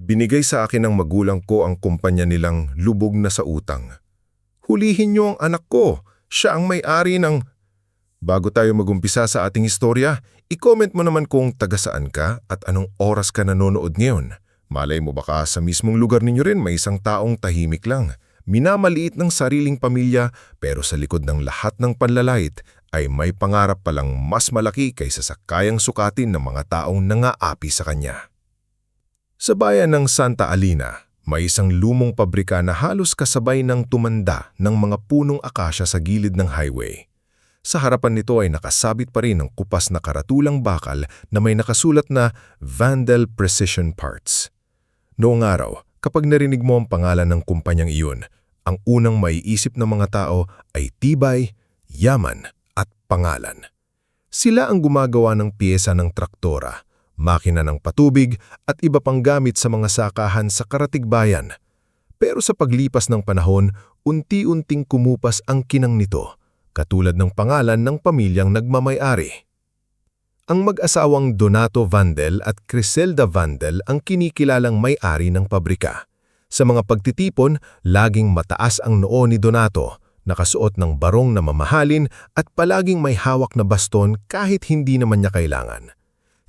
Binigay sa akin ng magulang ko ang kumpanya nilang lubog na sa utang. Hulihin niyo ang anak ko. Siya ang may-ari ng... Bago tayo magumpisa sa ating istorya, i-comment mo naman kung taga saan ka at anong oras ka nanonood ngayon. Malay mo baka sa mismong lugar ninyo rin may isang taong tahimik lang, minamaliit ng sariling pamilya pero sa likod ng lahat ng panlalait ay may pangarap palang mas malaki kaysa sa kayang sukatin ng mga taong nangaapi sa kanya. Sa bayan ng Santa Alina, may isang lumong pabrika na halos kasabay ng tumanda ng mga punong akasya sa gilid ng highway. Sa harapan nito ay nakasabit pa rin ang kupas na karatulang bakal na may nakasulat na Vandal Precision Parts. Noong araw, kapag narinig mo ang pangalan ng kumpanyang iyon, ang unang maiisip ng mga tao ay tibay, yaman at pangalan. Sila ang gumagawa ng piyesa ng traktora, makina ng patubig at iba pang gamit sa mga sakahan sa Karatigbayan. Pero sa paglipas ng panahon, unti-unting kumupas ang kinang nito, katulad ng pangalan ng pamilyang nagmamay-ari. Ang mag-asawang Donato Vandel at Criselda Vandel ang kinikilalang may-ari ng pabrika. Sa mga pagtitipon, laging mataas ang noo ni Donato, nakasuot ng barong na mamahalin at palaging may hawak na baston kahit hindi naman niya kailangan.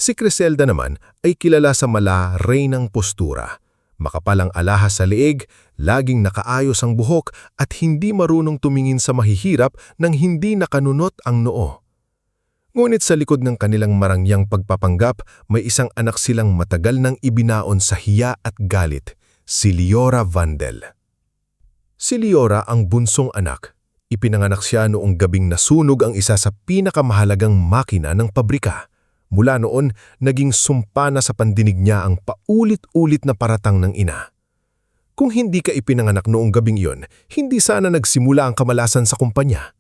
Si Criselda naman ay kilala sa mala-reynang postura. Makapal ang alahas sa leeg, laging nakaayos ang buhok at hindi marunong tumingin sa mahihirap nang hindi nakanunot ang noo. Ngunit sa likod ng kanilang marangyang pagpapanggap, may isang anak silang matagal nang ibinaon sa hiya at galit, si Leora Vandel. Si Leora ang bunsong anak. Ipinanganak siya noong gabing nasunog ang isa sa pinakamahalagang makina ng pabrika. Mula noon, naging sumpa na sa pandinig niya ang paulit-ulit na paratang ng ina. Kung hindi ka ipinanganak noong gabing iyon, hindi sana nagsimula ang kamalasan sa kumpanya.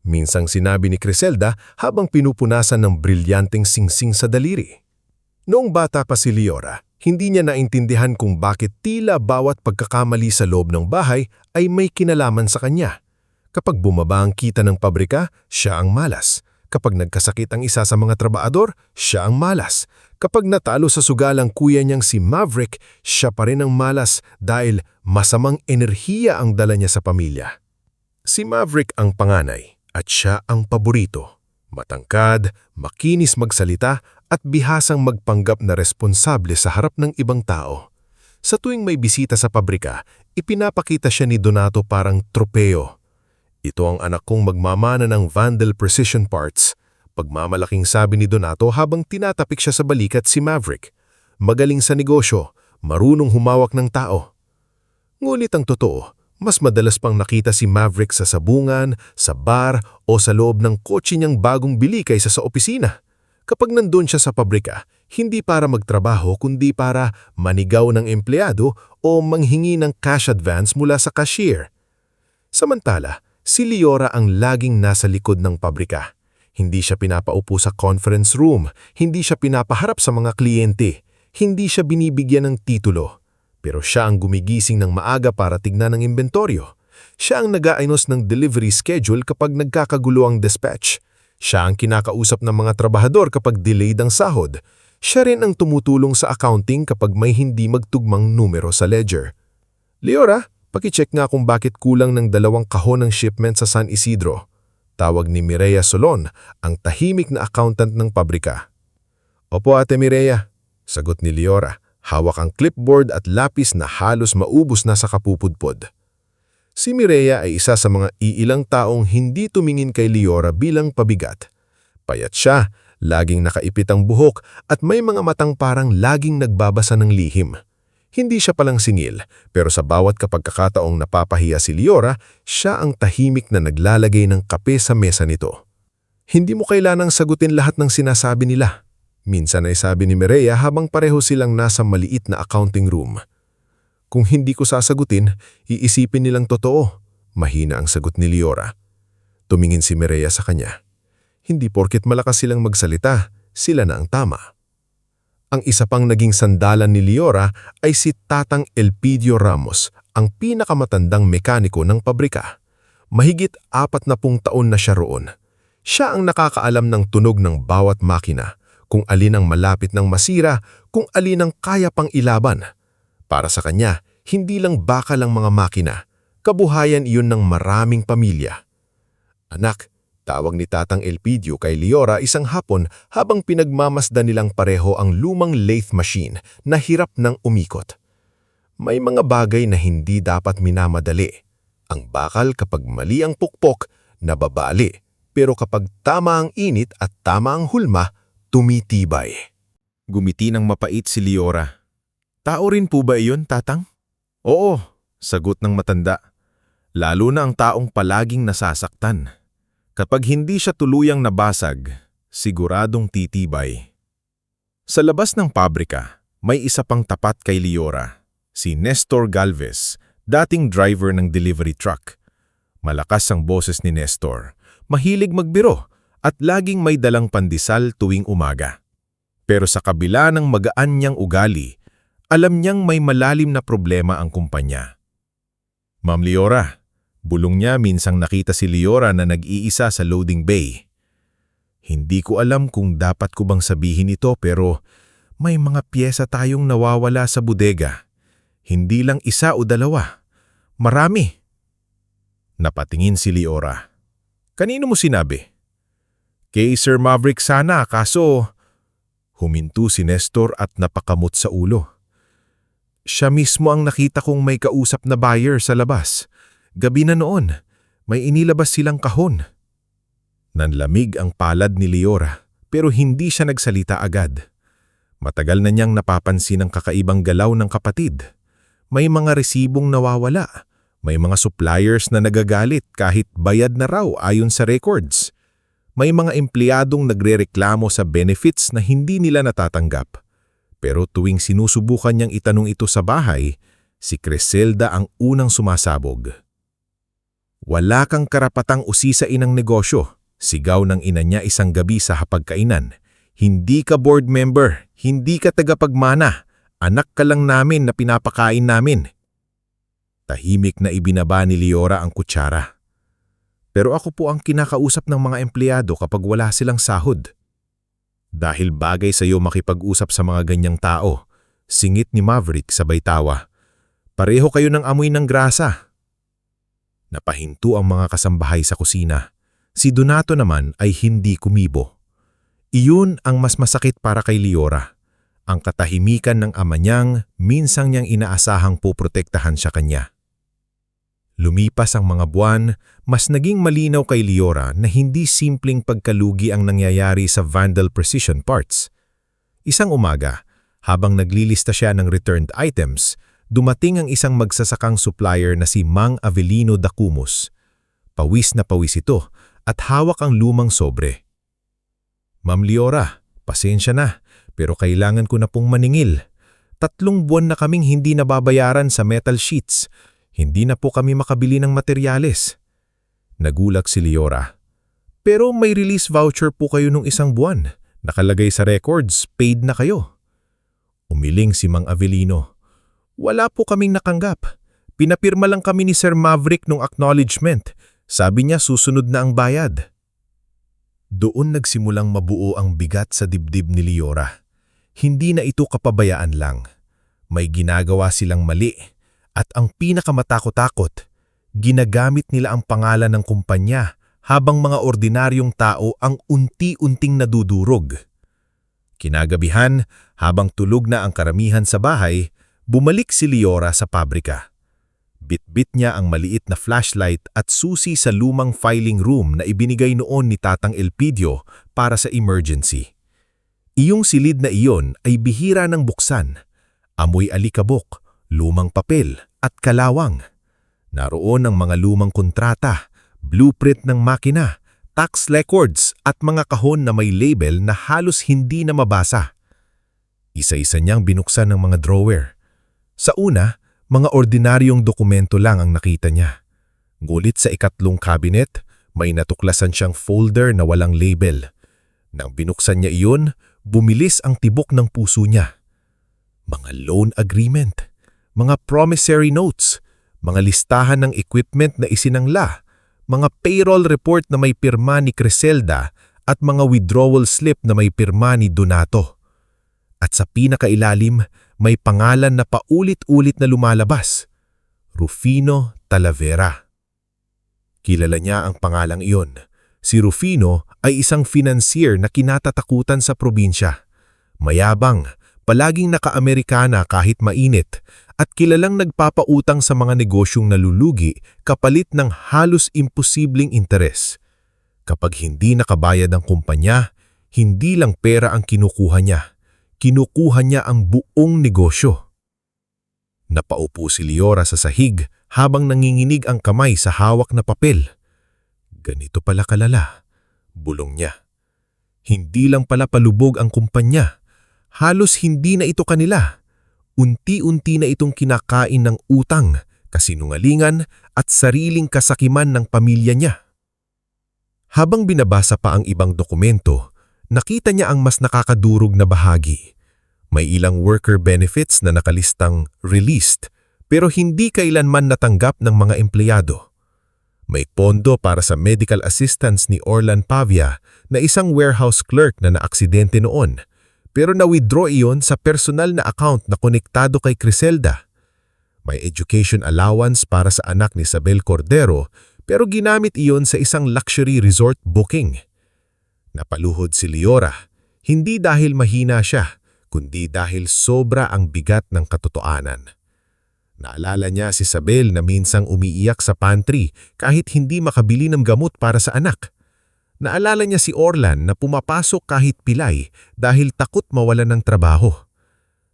Minsang sinabi ni Criselda habang pinupunasan ng brilyanteng singsing sa daliri. Noong bata pa si Leora, hindi niya naintindihan kung bakit tila bawat pagkakamali sa loob ng bahay ay may kinalaman sa kanya. Kapag bumaba ang kita ng pabrika, siya ang malas. Kapag nagkasakit ang isa sa mga trabahador, siya ang malas. Kapag natalo sa sugalang kuya niyang si Maverick, siya pa rin ang malas dahil masamang enerhiya ang dala niya sa pamilya. Si Maverick ang panganay at siya ang paborito. Matangkad, makinis magsalita at bihasang magpanggap na responsable sa harap ng ibang tao. Sa tuwing may bisita sa pabrika, ipinapakita siya ni Donato parang tropeo. Ito ang anak kong magmamana ng Vandal Precision Parts. Pagmamalaking sabi ni Donato habang tinatapik siya sa balikat si Maverick. Magaling sa negosyo, marunong humawak ng tao. Ngunit ang totoo, mas madalas pang nakita si Maverick sa sabungan, sa bar o sa loob ng kotse niyang bagong bili kaysa sa opisina. Kapag nandun siya sa pabrika, hindi para magtrabaho kundi para manigaw ng empleyado o manghingi ng cash advance mula sa cashier. Samantala, si Leora ang laging nasa likod ng pabrika. Hindi siya pinapaupo sa conference room, hindi siya pinapaharap sa mga kliyente, hindi siya binibigyan ng titulo. Pero siya ang gumigising ng maaga para tignan ang inventoryo. Siya ang nag-aayos ng delivery schedule kapag nagkakagulo ang dispatch. Siya ang kinakausap ng mga trabahador kapag delayed ang sahod. Siya rin ang tumutulong sa accounting kapag may hindi magtugmang numero sa ledger. Leora, pakicheck nga kung bakit kulang ng 2 kahon ng shipment sa San Isidro. Tawag ni Mireya Solon, ang tahimik na accountant ng pabrika. Opo Ate Mireya, sagot ni Leora. Hawak ang clipboard at lapis na halos maubos na sa kapupudpod. Si Mireya ay isa sa mga iilang taong hindi tumingin kay Leora bilang pabigat. Payat siya, laging nakaipit ang buhok at may mga matang parang laging nagbabasa ng lihim. Hindi siya palang singil, pero sa bawat kapagkakataong napapahiya si Leora, siya ang tahimik na naglalagay ng kape sa mesa nito. Hindi mo kailangang sagutin lahat ng sinasabi nila. Minsan ay sabi ni Mireya habang pareho silang nasa maliit na accounting room. Kung hindi ko sasagutin, iisipin nilang totoo. Mahina ang sagot ni Leora. Tumingin si Mireya sa kanya. Hindi porket malakas silang magsalita, sila na ang tama. Ang isa pang naging sandalan ni Leora ay si Tatang Elpidio Ramos, ang pinakamatandang mekaniko ng pabrika. Mahigit 40 taon na siya roon. Siya ang nakakaalam ng tunog ng bawat makina, kung alin ang malapit ng masira, kung alin ang kaya pang ilaban. Para sa kanya, hindi lang bakal ang mga makina, kabuhayan iyon ng maraming pamilya. Anak, tawag ni Tatang Elpidio kay Liora isang hapon habang pinagmamasdan nilang pareho ang lumang lathe machine na hirap ng umikot. May mga bagay na hindi dapat minamadali. Ang bakal kapag mali ang pukpok, nababali. Pero kapag tama ang init at tama ang hulma, tumitibay. Gumiti ng mapait si Liora. Tao rin po ba iyon, Tatang? Oo, sagot ng matanda. Lalo na ang taong palaging nasasaktan. Kapag hindi siya tuluyang nabasag, siguradong titibay. Sa labas ng pabrika, may isa pang tapat kay Liora, si Nestor Galvez, dating driver ng delivery truck. Malakas ang boses ni Nestor, mahilig magbiro at laging may dalang pandesal tuwing umaga. Pero sa kabila ng magaan niyang ugali, alam niyang may malalim na problema ang kumpanya. Ma'am Liora, bulong niya minsang nakita si Liora na nag-iisa sa loading bay. Hindi ko alam kung dapat ko bang sabihin ito pero may mga piyesa tayong nawawala sa bodega. Hindi lang isa o dalawa. Marami. Napatingin si Liora. Kanino mo sinabi? Kay Sir Maverick sana kaso... Huminto si Nestor at napakamot sa ulo. Siya mismo ang nakita kong may kausap na buyer sa labas. Gabi na noon, may inilabas silang kahon. Nanlamig ang palad ni Liora pero hindi siya nagsalita agad. Matagal na niyang napapansin ang kakaibang galaw ng kapatid. May mga resibong nawawala. May mga suppliers na nagagalit kahit bayad na raw ayon sa records. May mga empleyadong nagrereklamo sa benefits na hindi nila natatanggap. Pero tuwing sinusubukan niyang itanong ito sa bahay, si Criselda ang unang sumasabog. Wala kang karapatang usisain ang negosyo, sigaw ng ina niya isang gabi sa hapagkainan. Hindi ka board member, hindi ka tagapagmana, anak ka lang namin na pinapakain namin. Tahimik na ibinaba ni Liora ang kutsara. Pero ako po ang kinakausap ng mga empleyado kapag wala silang sahod. Dahil bagay sa iyo makipag-usap sa mga ganyang tao, singit ni Maverick sabay tawa. Pareho kayo ng amoy ng grasa. Napahinto ang mga kasambahay sa kusina. Si Donato naman ay hindi kumibo. Iyon ang mas masakit para kay Liora. Ang katahimikan ng ama niyang minsang niyang inaasahang poprotektahan siya kanya. Lumipas ang mga buwan, mas naging malinaw kay Liora na hindi simpleng pagkalugi ang nangyayari sa Vandal Precision Parts. Isang umaga, habang naglilista siya ng returned items, dumating ang isang magsasakang supplier na si Mang Avelino Dacumus. Pawis na pawis ito at hawak ang lumang sobre. Ma'am Liora, pasensya na, pero kailangan ko na pong maningil. 3 buwan na kaming hindi nababayaran sa metal sheets. Hindi na po kami makabili ng materyales. Nagulak si Liora. Pero may release voucher po kayo nung 1 buwan. Nakalagay sa records, paid na kayo. Umiling si Mang Avelino. Wala po kaming nakanggap. Pinapirma lang kami ni Sir Maverick nung acknowledgement. Sabi niya susunod na ang bayad. Doon nagsimulang mabuo ang bigat sa dibdib ni Liora. Hindi na ito kapabayaan lang. May ginagawa silang mali. At ang pinakamatakot-takot, ginagamit nila ang pangalan ng kumpanya habang mga ordinaryong tao ang unti-unting nadudurog. Kinagabihan, habang tulog na ang karamihan sa bahay, bumalik si Liora sa pabrika. Bit-bit niya ang maliit na flashlight at susi sa lumang filing room na ibinigay noon ni Tatang Elpidio para sa emergency. Iyong silid na iyon ay bihira ng buksan. Amoy alikabok, lumang papel at kalawang. Naroon ang mga lumang kontrata, blueprint ng makina, tax records at mga kahon na may label na halos hindi na mabasa. Isa-isa niyang binuksan ng mga drawer. Sa una, mga ordinaryong dokumento lang ang nakita niya. Ngulit sa ikatlong cabinet, may natuklasan siyang folder na walang label. Nang binuksan niya iyon, bumilis ang tibok ng puso niya. Mga loan agreement, mga promissory notes, mga listahan ng equipment na isinangla, mga payroll report na may pirma ni Criselda at mga withdrawal slip na may pirma ni Donato. At sa pinakailalim, may pangalan na paulit-ulit na lumalabas. Rufino Talavera. Kilala niya ang pangalang iyon. Si Rufino ay isang financier na kinatatakutan sa probinsya. Mayabang, palaging naka-Amerikana kahit mainit, at kilalang nagpapautang sa mga negosyong nalulugi kapalit ng halos imposibleng interes. Kapag hindi nakabayad ang kumpanya, hindi lang pera ang kinukuha niya ang buong negosyo. Napaupo si Liora sa sahig habang nanginginig ang kamay sa hawak na papel. Ganito pala kalala, bulong niya. Hindi lang pala palubog ang kumpanya, halos hindi na ito kanila. Unti-unti na itong kinakain ng utang, kasinungalingan at sariling kasakiman ng pamilya niya. Habang binabasa pa ang ibang dokumento, nakita niya ang mas nakakadurog na bahagi. May ilang worker benefits na nakalistang released pero hindi kailanman natanggap ng mga empleyado. May pondo para sa medical assistance ni Orlan Pavia na isang warehouse clerk na naaksidente noon. Pero na-withdraw iyon sa personal na account na konektado kay Criselda. May education allowance para sa anak ni Isabel Cordero pero ginamit iyon sa isang luxury resort booking. Napaluhod si Liora, hindi dahil mahina siya, kundi dahil sobra ang bigat ng katotohanan. Naalala niya si Isabel na minsang umiiyak sa pantry kahit hindi makabili ng gamot para sa anak. Naalala niya si Orlan na pumapasok kahit pilay dahil takot mawalan ng trabaho.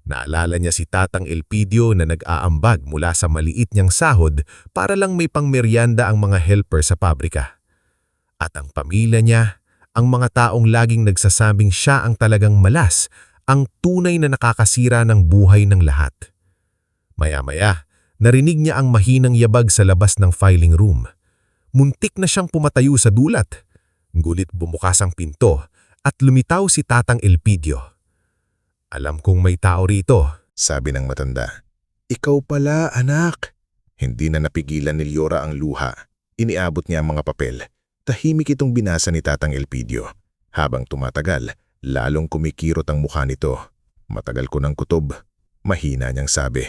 Naalala niya si Tatang Elpidio na nag-aambag mula sa maliit niyang sahod para lang may pangmeryanda ang mga helper sa pabrika. At ang pamilya niya, ang mga taong laging nagsasabing siya ang talagang malas, ang tunay na nakakasira ng buhay ng lahat. Maya-maya, narinig niya ang mahinang yabag sa labas ng filing room. Muntik na siyang pumatayo sa dulat. Gulit bumukas ang pinto at lumitaw si Tatang Elpidio. "Alam kong may tao rito," sabi ng matanda. "Ikaw pala, anak." Hindi na napigilan ni Liora ang luha. Iniabot niya ang mga papel. Tahimik itong binasa ni Tatang Elpidio. Habang tumatagal, lalong kumikirot ang mukha nito. "Matagal ko ng kutob," mahina niyang sabi.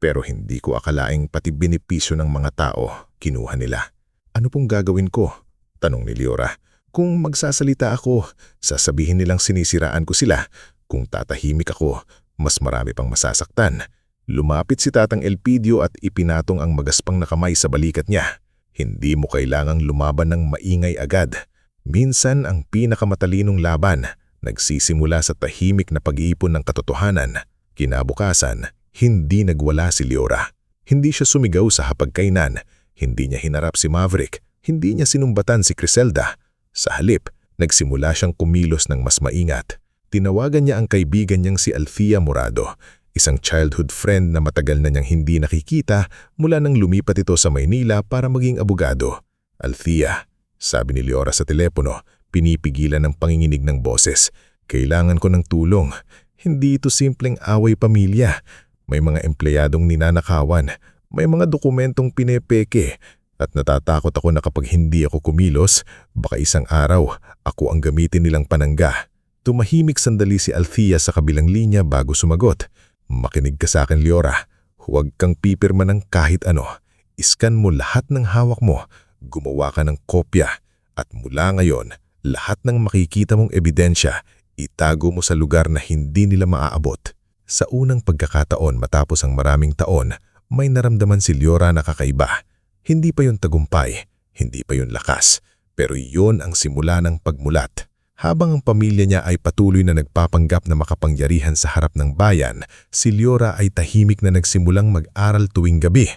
"Pero hindi ko akalaing pati benepisyo ng mga tao kinuha nila." "Ano pong gagawin ko?" tanong ni Liora. "Kung magsasalita ako, sasabihin nilang sinisiraan ko sila. Kung tatahimik ako, mas marami pang masasaktan." Lumapit si Tatang Elpidio at ipinatong ang magaspang na kamay sa balikat niya. "Hindi mo kailangang lumaban ng maingay agad. Minsan ang pinakamatalinong laban nagsisimula sa tahimik na pag-iipon ng katotohanan." Kinabukasan, hindi nagwala si Liora. Hindi siya sumigaw sa hapagkainan. Hindi niya hinarap si Maverick. Hindi niya sinumbatan si Criselda. Sa halip, nagsimula siyang kumilos ng mas maingat. Tinawagan niya ang kaibigan niyang si Althea Morado, isang childhood friend na matagal na niyang hindi nakikita mula nang lumipat ito sa Maynila para maging abogado. "Althea," sabi ni Liora sa telepono, pinipigilan ng panginginig ng boses. "Kailangan ko ng tulong. Hindi ito simpleng away pamilya. May mga empleyadong ninanakawan, may mga dokumentong pinepeke. At natatakot ako na kapag hindi ako kumilos, baka isang araw ako ang gamitin nilang panangga." Tumahimik sandali si Althea sa kabilang linya bago sumagot. "Makinig ka sa akin, Liora. Huwag kang pipirma ng kahit ano. Iskan mo lahat ng hawak mo, gumawa ka ng kopya, at mula ngayon, lahat ng makikita mong ebidensya, itago mo sa lugar na hindi nila maaabot." Sa unang pagkakataon matapos ang maraming taon, may naramdaman si Liora na kakaiba. Hindi pa yun tagumpay, hindi pa yun lakas, pero yun ang simula ng pagmulat. Habang ang pamilya niya ay patuloy na nagpapanggap na makapangyarihan sa harap ng bayan, si Liora ay tahimik na nagsimulang mag-aral tuwing gabi.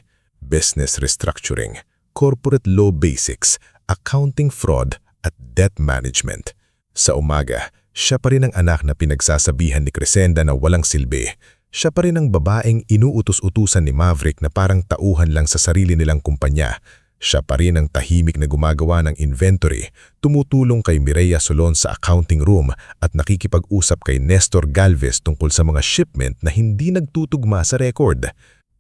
Business restructuring, corporate law basics, accounting fraud at debt management. Sa umaga, siya pa rin ang anak na pinagsasabihan ni Crescenda na walang silbi. Siya pa rin ang babaeng inuutos-utusan ni Maverick na parang tauhan lang sa sarili nilang kumpanya. Siya pa rin ang tahimik na gumagawa ng inventory, tumutulong kay Mireya Solon sa accounting room at nakikipag-usap kay Nestor Galvez tungkol sa mga shipment na hindi nagtutugma sa record.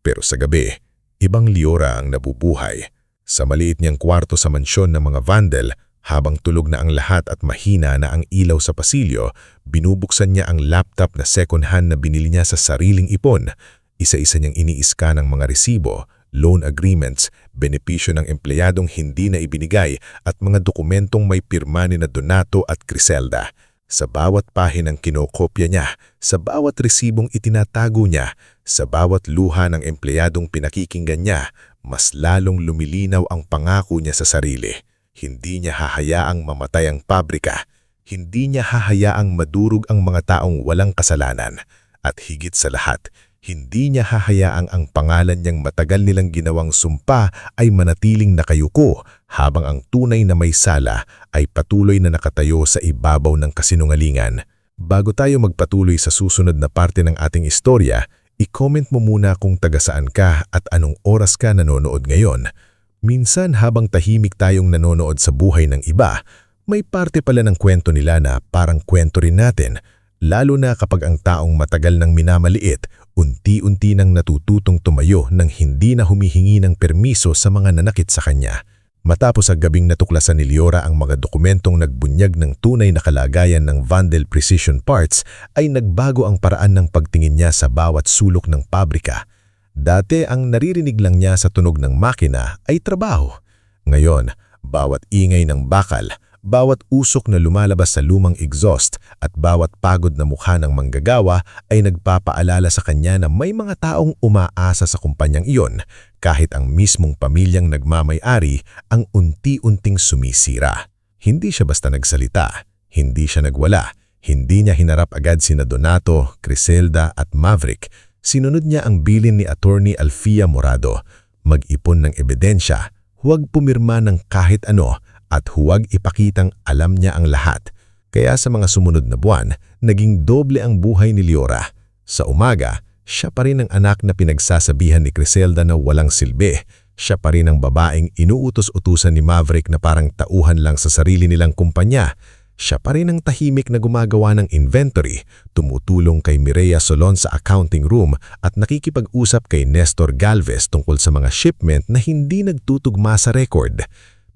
Pero sa gabi, ibang Liora ang nabubuhay. Sa maliit niyang kwarto sa mansyon ng mga Vandal, Habang tulog na ang lahat at mahina na ang ilaw sa pasilyo, binubuksan niya ang laptop na second hand na binili niya sa sariling ipon. Isa-isa niyang iniiskan ang mga resibo, loan agreements, benepisyo ng empleyadong hindi na ibinigay at mga dokumentong may pirma ni na Donato at Criselda. Sa bawat pahinang kinokopya niya, sa bawat resibong itinatago niya, sa bawat luha ng empleyadong pinakikinggan niya, mas lalong lumilinaw ang pangako niya sa sarili. Hindi niya hahayaang mamatay ang pabrika. Hindi niya hahayaang madurog ang mga taong walang kasalanan. At higit sa lahat, hindi niya hahayaang ang pangalan niyang matagal nilang ginawang sumpa ay manatiling nakayuko habang ang tunay na may sala ay patuloy na nakatayo sa ibabaw ng kasinungalingan. Bago tayo magpatuloy sa susunod na parte ng ating istorya, i-comment mo muna kung taga saan ka at anong oras ka nanonood ngayon. Minsan habang tahimik tayong nanonood sa buhay ng iba, may parte pala ng kwento nila na parang kwento rin natin, lalo na kapag ang taong matagal nang minamaliit, unti-unti nang natututong tumayo nang hindi na humihingi ng permiso sa mga nanakit sa kanya. Matapos ang gabing natuklasan ni Liora ang mga dokumentong nagbunyag ng tunay na kalagayan ng Vandel Precision Parts, ay nagbago ang paraan ng pagtingin niya sa bawat sulok ng pabrika. Dati ang naririnig lang niya sa tunog ng makina ay trabaho. Ngayon, bawat ingay ng bakal, bawat usok na lumalabas sa lumang exhaust at bawat pagod na mukha ng manggagawa ay nagpapaalala sa kanya na may mga taong umaasa sa kumpanyang iyon, kahit ang mismong pamilyang nagmamay-ari ang unti-unting sumisira. Hindi siya basta nagsalita, hindi siya nagwala, hindi niya hinarap agad sina Donato, Criselda at Maverick. Sinunod niya ang bilin ni Attorney Alfia Morado, mag-ipon ng ebidensya, huwag pumirma ng kahit ano at huwag ipakitang alam niya ang lahat. Kaya sa mga sumunod na buwan, naging doble ang buhay ni Liora. Sa umaga, siya pa rin ang anak na pinagsasabihan ni Criselda na walang silbi. Siya pa rin ang babaeng inuutos-utusan ni Maverick na parang tauhan lang sa sarili nilang kumpanya. Siya pa rin ang tahimik na gumagawa ng inventory, tumutulong kay Mireya Solon sa accounting room at nakikipag-usap kay Nestor Galvez tungkol sa mga shipment na hindi nagtutugma sa record.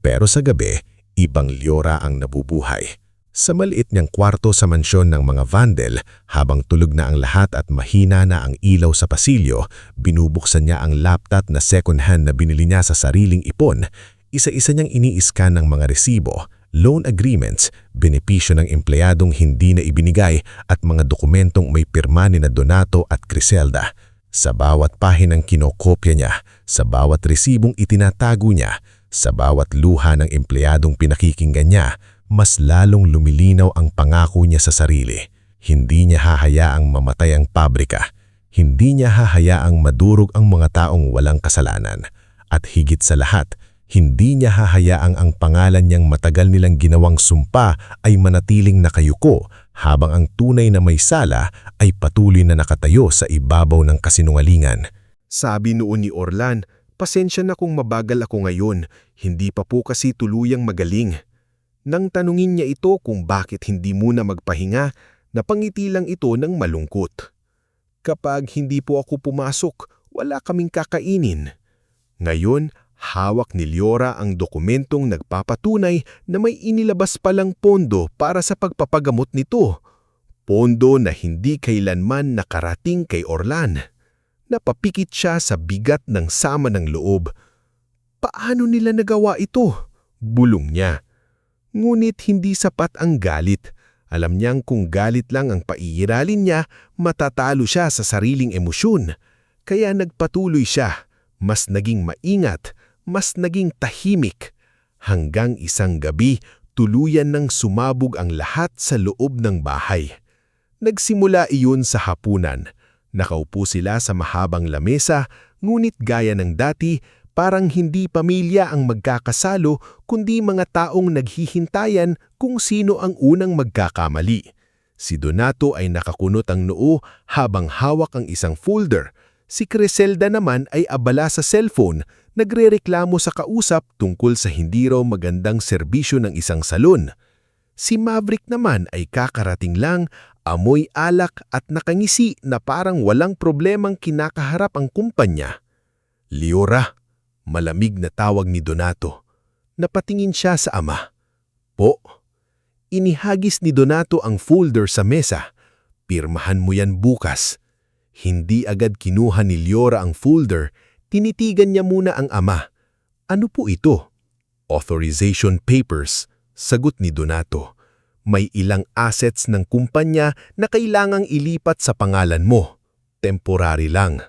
Pero sa gabi, ibang Liora ang nabubuhay. Sa maliit niyang kwarto sa mansyon ng mga Vandel, habang tulog na ang lahat at mahina na ang ilaw sa pasilyo, binubuksan niya ang laptop na second hand na binili niya sa sariling ipon. Isa-isa niyang iniiskan ng mga resibo, loan agreements, benepisyo ng empleyadong hindi na ibinigay at mga dokumentong may pirma ni na Donato at Criselda. Sa bawat pahinang kinokopya niya, sa bawat resibong itinatago niya, sa bawat luha ng empleyadong pinakikinggan niya, mas lalong lumilinaw ang pangako niya sa sarili. Hindi niya hahayaang mamatay ang pabrika. Hindi niya hahayaang madurog ang mga taong walang kasalanan. At higit sa lahat, hindi niya hahayaang ang pangalan niyang matagal nilang ginawang sumpa ay manatiling nakayuko habang ang tunay na may sala ay patuloy na nakatayo sa ibabaw ng kasinungalingan. Sabi noon ni Orlan, pasensya na kung mabagal ako ngayon, hindi pa po kasi tuluyang magaling. Nang tanungin niya ito kung bakit hindi muna magpahinga, napangiti lang ito ng malungkot. Kapag hindi po ako pumasok, wala kaming kakainin. Ngayon, hawak ni Liora ang dokumentong nagpapatunay na may inilabas palang pondo para sa pagpapagamot nito. Pondo na hindi kailanman nakarating kay Orlan. Napapikit siya sa bigat ng sama ng loob. Paano nila nagawa ito? Bulong niya. Ngunit hindi sapat ang galit. Alam niyang kung galit lang ang paiiralin niya, matatalo siya sa sariling emosyon. Kaya nagpatuloy siya. Mas naging maingat, mas naging tahimik. Hanggang isang gabi, tuluyan nang sumabog ang lahat sa loob ng bahay. Nagsimula iyon sa hapunan. Nakaupo sila sa mahabang lamesa, ngunit gaya ng dati, parang hindi pamilya ang magkakasalo kundi mga taong naghihintayan kung sino ang unang magkakamali. Si Donato ay nakakunot ang noo habang hawak ang isang folder. Si Criselda naman ay abala sa cellphone, nagrereklamo sa kausap tungkol sa hindi raw magandang serbisyo ng isang salon. Si Maverick naman ay kakarating lang, amoy alak at nakangisi na parang walang problemang kinakaharap ang kumpanya. Liora, malamig na tawag ni Donato. Napatingin siya sa ama. Po. Inihagis ni Donato ang folder sa mesa. Pirmahan mo yan bukas. Hindi agad kinuha ni Liora ang folder, tinitigan niya muna ang ama. Ano po ito? Authorization papers, sagot ni Donato. May ilang assets ng kumpanya na kailangang ilipat sa pangalan mo. Temporary lang.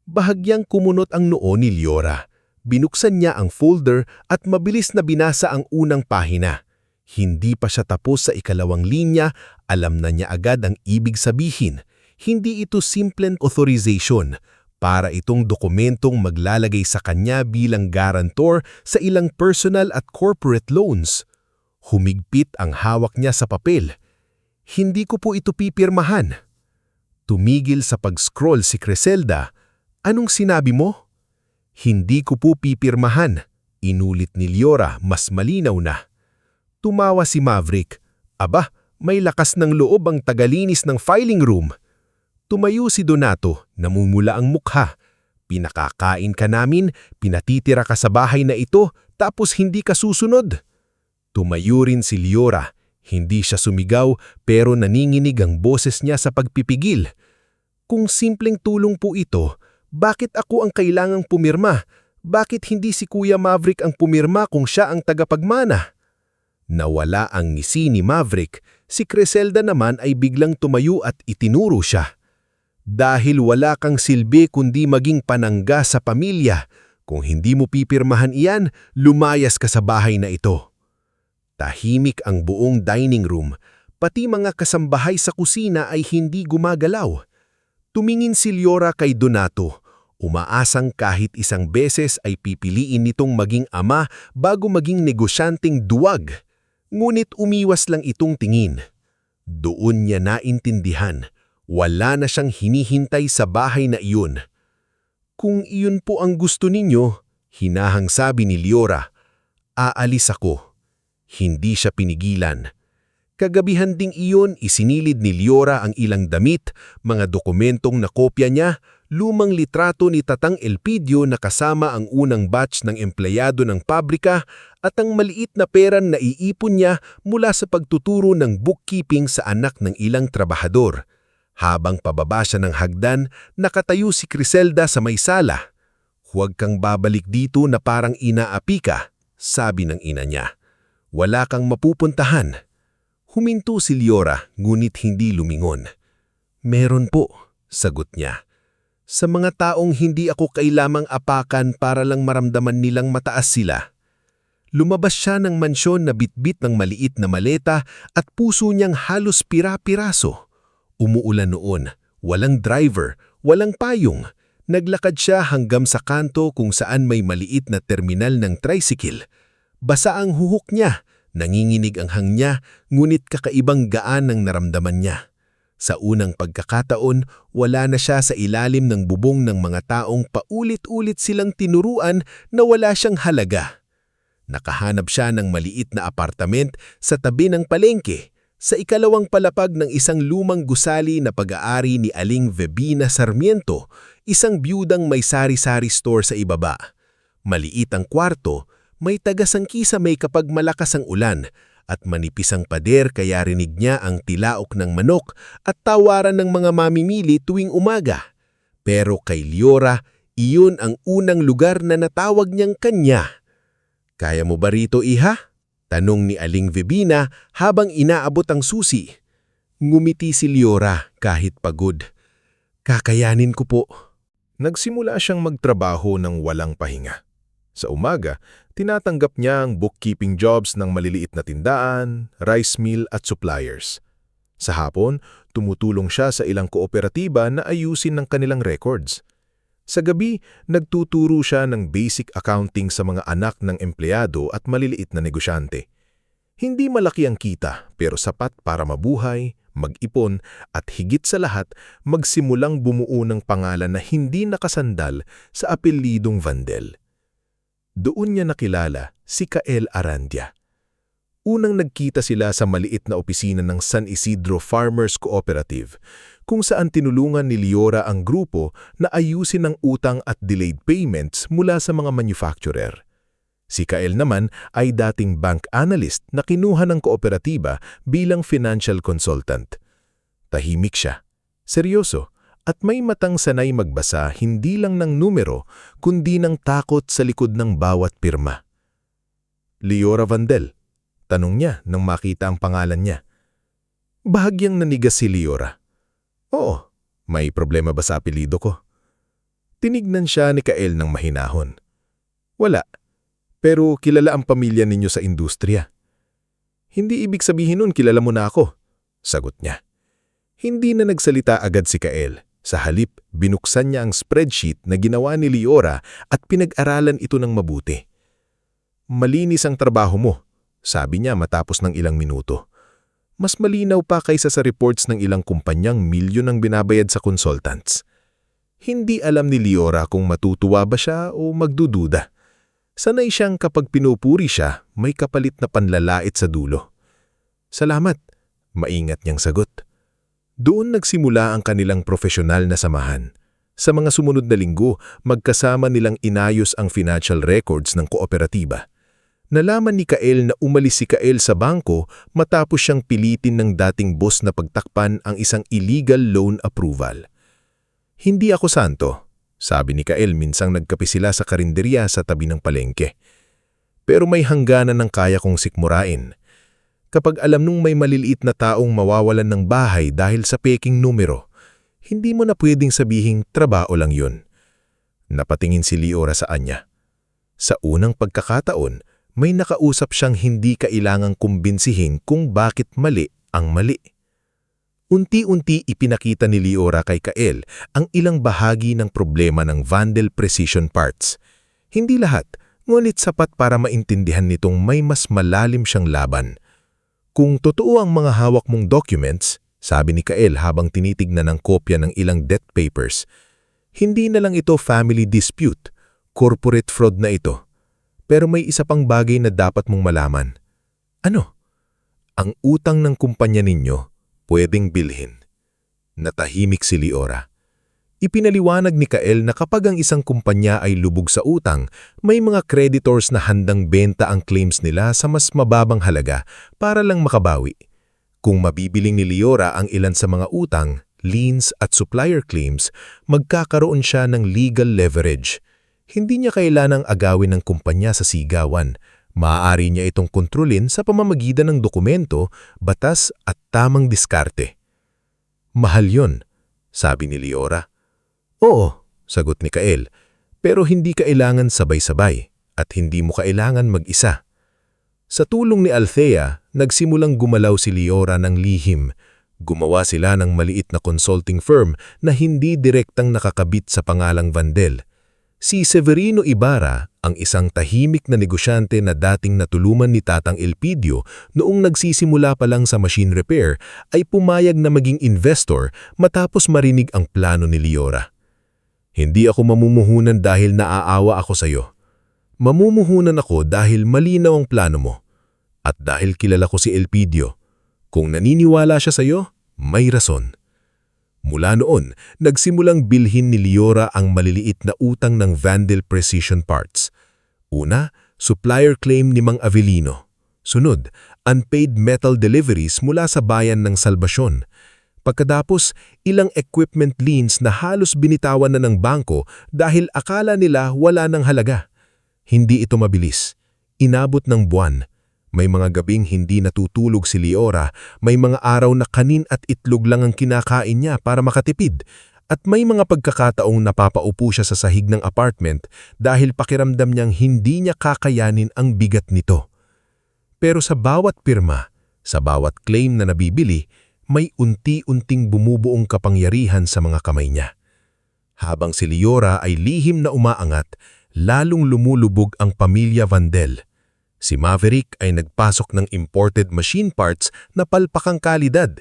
Bahagyang kumunot ang noo ni Liora. Binuksan niya ang folder at mabilis na binasa ang unang pahina. Hindi pa siya tapos sa ikalawang linya, alam na niya agad ang ibig sabihin. Hindi ito simpleng authorization. Para itong dokumentong maglalagay sa kanya bilang guarantor sa ilang personal at corporate loans. Humigpit ang hawak niya sa papel. Hindi ko po ito pipirmahan. Tumigil sa pag-scroll si Criselda. Anong sinabi mo? Hindi ko po pipirmahan. Inulit ni Liora, mas malinaw na. Tumawa si Maverick. Aba, may lakas ng loob ang tagalinis ng filing room. Tumayo si Donato, namumula ang mukha. Pinakakain ka namin, pinatitira ka sa bahay na ito, tapos hindi ka susunod. Tumayo rin si Liora. Hindi siya sumigaw, pero naninginig ang boses niya sa pagpipigil. Kung simpleng tulong po ito, bakit ako ang kailangang pumirma? Bakit hindi si Kuya Maverick ang pumirma kung siya ang tagapagmana? Nawala ang ngisi ni Maverick, si Criselda naman ay biglang tumayo at itinuro siya. Dahil wala kang silbi kundi maging panangga sa pamilya, kung hindi mo pipirmahan iyan, lumayas ka sa bahay na ito. Tahimik ang buong dining room, pati mga kasambahay sa kusina ay hindi gumagalaw. Tumingin si Liora kay Donato, umaasang kahit isang beses ay pipiliin nitong maging ama bago maging negosyanteng duwag. Ngunit umiwas lang itong tingin. Doon niya naintindihan, wala na siyang hinihintay sa bahay na iyon. Kung iyon po ang gusto ninyo, hinahang sabi ni Liora, aalis ako. Hindi siya pinigilan. Kagabihan ding iyon isinilid ni Liora ang ilang damit, mga dokumentong nakopya niya, lumang litrato ni Tatang Elpidio na kasama ang unang batch ng empleyado ng pabrika at ang maliit na pera na iipon niya mula sa pagtuturo ng bookkeeping sa anak ng ilang trabahador. Habang pababa siya ng hagdan, nakatayo si Criselda sa may sala. Huwag kang babalik dito na parang inaapi ka, sabi ng ina niya. Wala kang mapupuntahan. Huminto si Liora, ngunit hindi lumingon. Meron po, sagot niya. Sa mga taong hindi ako kailamang apakan para lang maramdaman nilang mataas sila. Lumabas siya ng mansyon na bitbit ng maliit na maleta at puso niyang halos pira-piraso. Umuulan noon, walang driver, walang payong. Naglakad siya hanggang sa kanto kung saan may maliit na terminal ng tricycle. Basa ang huhok niya, nanginginig ang hang niya, ngunit kakaibang gaan ang naramdaman niya. Sa unang pagkakataon, wala na siya sa ilalim ng bubong ng mga taong paulit-ulit silang tinuruan na wala siyang halaga. Nakahanap siya ng maliit na apartament sa tabi ng palengke, sa ikalawang palapag ng isang lumang gusali na pag-aari ni Aling Vebina Sarmiento, isang biyudang may sari-sari store sa ibaba. Maliit ang kwarto, may tagasangkisa may kapag malakas ang ulan, at manipis ang pader kaya rinig niya ang tilaok ng manok at tawaran ng mga mamimili tuwing umaga. Pero kay Liora, iyon ang unang lugar na natawag niyang kanya. Kaya mo ba rito, iha? Tanong ni Aling Vebina habang inaabot ang susi. Ngumiti si Liora kahit pagod. Kakayanin ko po. Nagsimula siyang magtrabaho ng walang pahinga. Sa umaga, tinatanggap niya ang bookkeeping jobs ng maliliit na tindaan, rice mill at suppliers. Sa hapon, tumutulong siya sa ilang kooperatiba na ayusin ng kanilang records. Sa gabi, nagtuturo siya ng basic accounting sa mga anak ng empleyado at maliliit na negosyante. Hindi malaki ang kita pero sapat para mabuhay, mag-ipon at higit sa lahat, magsimulang bumuo ng pangalan na hindi nakasandal sa apelidong Vandel. Doon niya nakilala si Kael Arandia. Unang nagkita sila sa maliit na opisina ng San Isidro Farmers Cooperative, kung saan tinulungan ni Liora ang grupo na ayusin ang utang at delayed payments mula sa mga manufacturer. Si Kael naman ay dating bank analyst na kinuha ng kooperatiba bilang financial consultant. Tahimik siya, seryoso, at may matang sanay magbasa hindi lang ng numero kundi ng takot sa likod ng bawat pirma. Liora Vandel, tanong niya nang makita ang pangalan niya. Bahagyang nanigas si Liora. Oo, may problema ba sa apelido ko? Tinignan siya ni Kael ng mahinahon. Wala, pero kilala ang pamilya ninyo sa industriya. Hindi ibig sabihin nun kilala mo na ako, sagot niya. Hindi na nagsalita agad si Kael. Sa halip, binuksan niya ang spreadsheet na ginawa ni Liora at pinag-aralan ito ng mabuti. Malinis ang trabaho mo, sabi niya matapos ng ilang minuto. Mas malinaw pa kaysa sa reports ng ilang kumpanyang milyon ang binabayad sa consultants. Hindi alam ni Liora kung matutuwa ba siya o magdududa. Sanay siyang kapag pinupuri siya, may kapalit na panlalait sa dulo. Salamat, maingat niyang sagot. Doon nagsimula ang kanilang profesional na samahan. Sa mga sumunod na linggo, magkasama nilang inayos ang financial records ng kooperatiba. Nalaman ni Kael na umalis si Kael sa bangko matapos siyang pilitin ng dating boss na pagtakpan ang isang illegal loan approval. Hindi ako santo, sabi ni Kael minsang nagkape sila sa karinderya sa tabi ng palengke. Pero may hangganan ng kaya kong sikmurain. Kapag alam nung may maliliit na taong mawawalan ng bahay dahil sa peking numero, hindi mo na pwedeng sabihing trabaho lang yun. Napatingin si Liora sa anya. Sa unang pagkakataon, may nakausap siyang hindi kailangang kumbinsihin kung bakit mali ang mali. Unti-unti ipinakita ni Liora kay Kael ang ilang bahagi ng problema ng Vandel Precision Parts. Hindi lahat, ngunit sapat para maintindihan nitong may mas malalim siyang laban. Kung totoo ang mga hawak mong documents, sabi ni Kael habang tinitignan ng kopya ng ilang debt papers, hindi na lang ito family dispute, corporate fraud na ito. Pero may isa pang bagay na dapat mong malaman. Ano? Ang utang ng kumpanya ninyo, pwedeng bilhin. Natahimik si Liora. Ipinaliwanag ni Kael na kapag ang isang kumpanya ay lubog sa utang, may mga creditors na handang benta ang claims nila sa mas mababang halaga para lang makabawi. Kung mabibiling ni Liora ang ilan sa mga utang, liens at supplier claims, magkakaroon siya ng legal leverage. Hindi niya kailanang agawin ng kumpanya sa sigawan. Maaari niya itong kontrolin sa pamamagitan ng dokumento, batas at tamang diskarte. Mahal yun, sabi ni Liora. Oo, sagot ni Kael, pero hindi kailangan sabay-sabay at hindi mo kailangan mag-isa. Sa tulong ni Althea, nagsimulang gumalaw si Liora ng lihim. Gumawa sila ng maliit na consulting firm na hindi direktang nakakabit sa pangalang Vandel. Si Severino Ibarra, ang isang tahimik na negosyante na dating natulungan ni Tatang Elpidio noong nagsisimula pa lang sa machine repair, ay pumayag na maging investor matapos marinig ang plano ni Liora. Hindi ako mamumuhunan dahil naaawa ako sa iyo. Mamumuhunan ako dahil malinaw ang plano mo. At dahil kilala ko si Elpidio, kung naniniwala siya sa iyo, may rason. Mula noon, nagsimulang bilhin ni Liora ang maliliit na utang ng Vandel Precision Parts. Una, supplier claim ni Mang Avelino. Sunod, unpaid metal deliveries mula sa bayan ng Salvacion. Pagkatapos, ilang equipment liens na halos binitawan na ng bangko dahil akala nila wala ng halaga. Hindi ito mabilis. Inabot ng buwan. May mga gabing hindi natutulog si Liora, may mga araw na kanin at itlog lang ang kinakain niya para makatipid, at may mga pagkakataong napapaupo siya sa sahig ng apartment dahil pakiramdam niyang hindi niya kakayanin ang bigat nito. Pero sa bawat pirma, sa bawat claim na nabibili, may unti-unting bumubuong kapangyarihan sa mga kamay niya. Habang si Liora ay lihim na umaangat, lalong lumulubog ang pamilya Vandel. Si Maverick ay nagpasok ng imported machine parts na palpakang kalidad.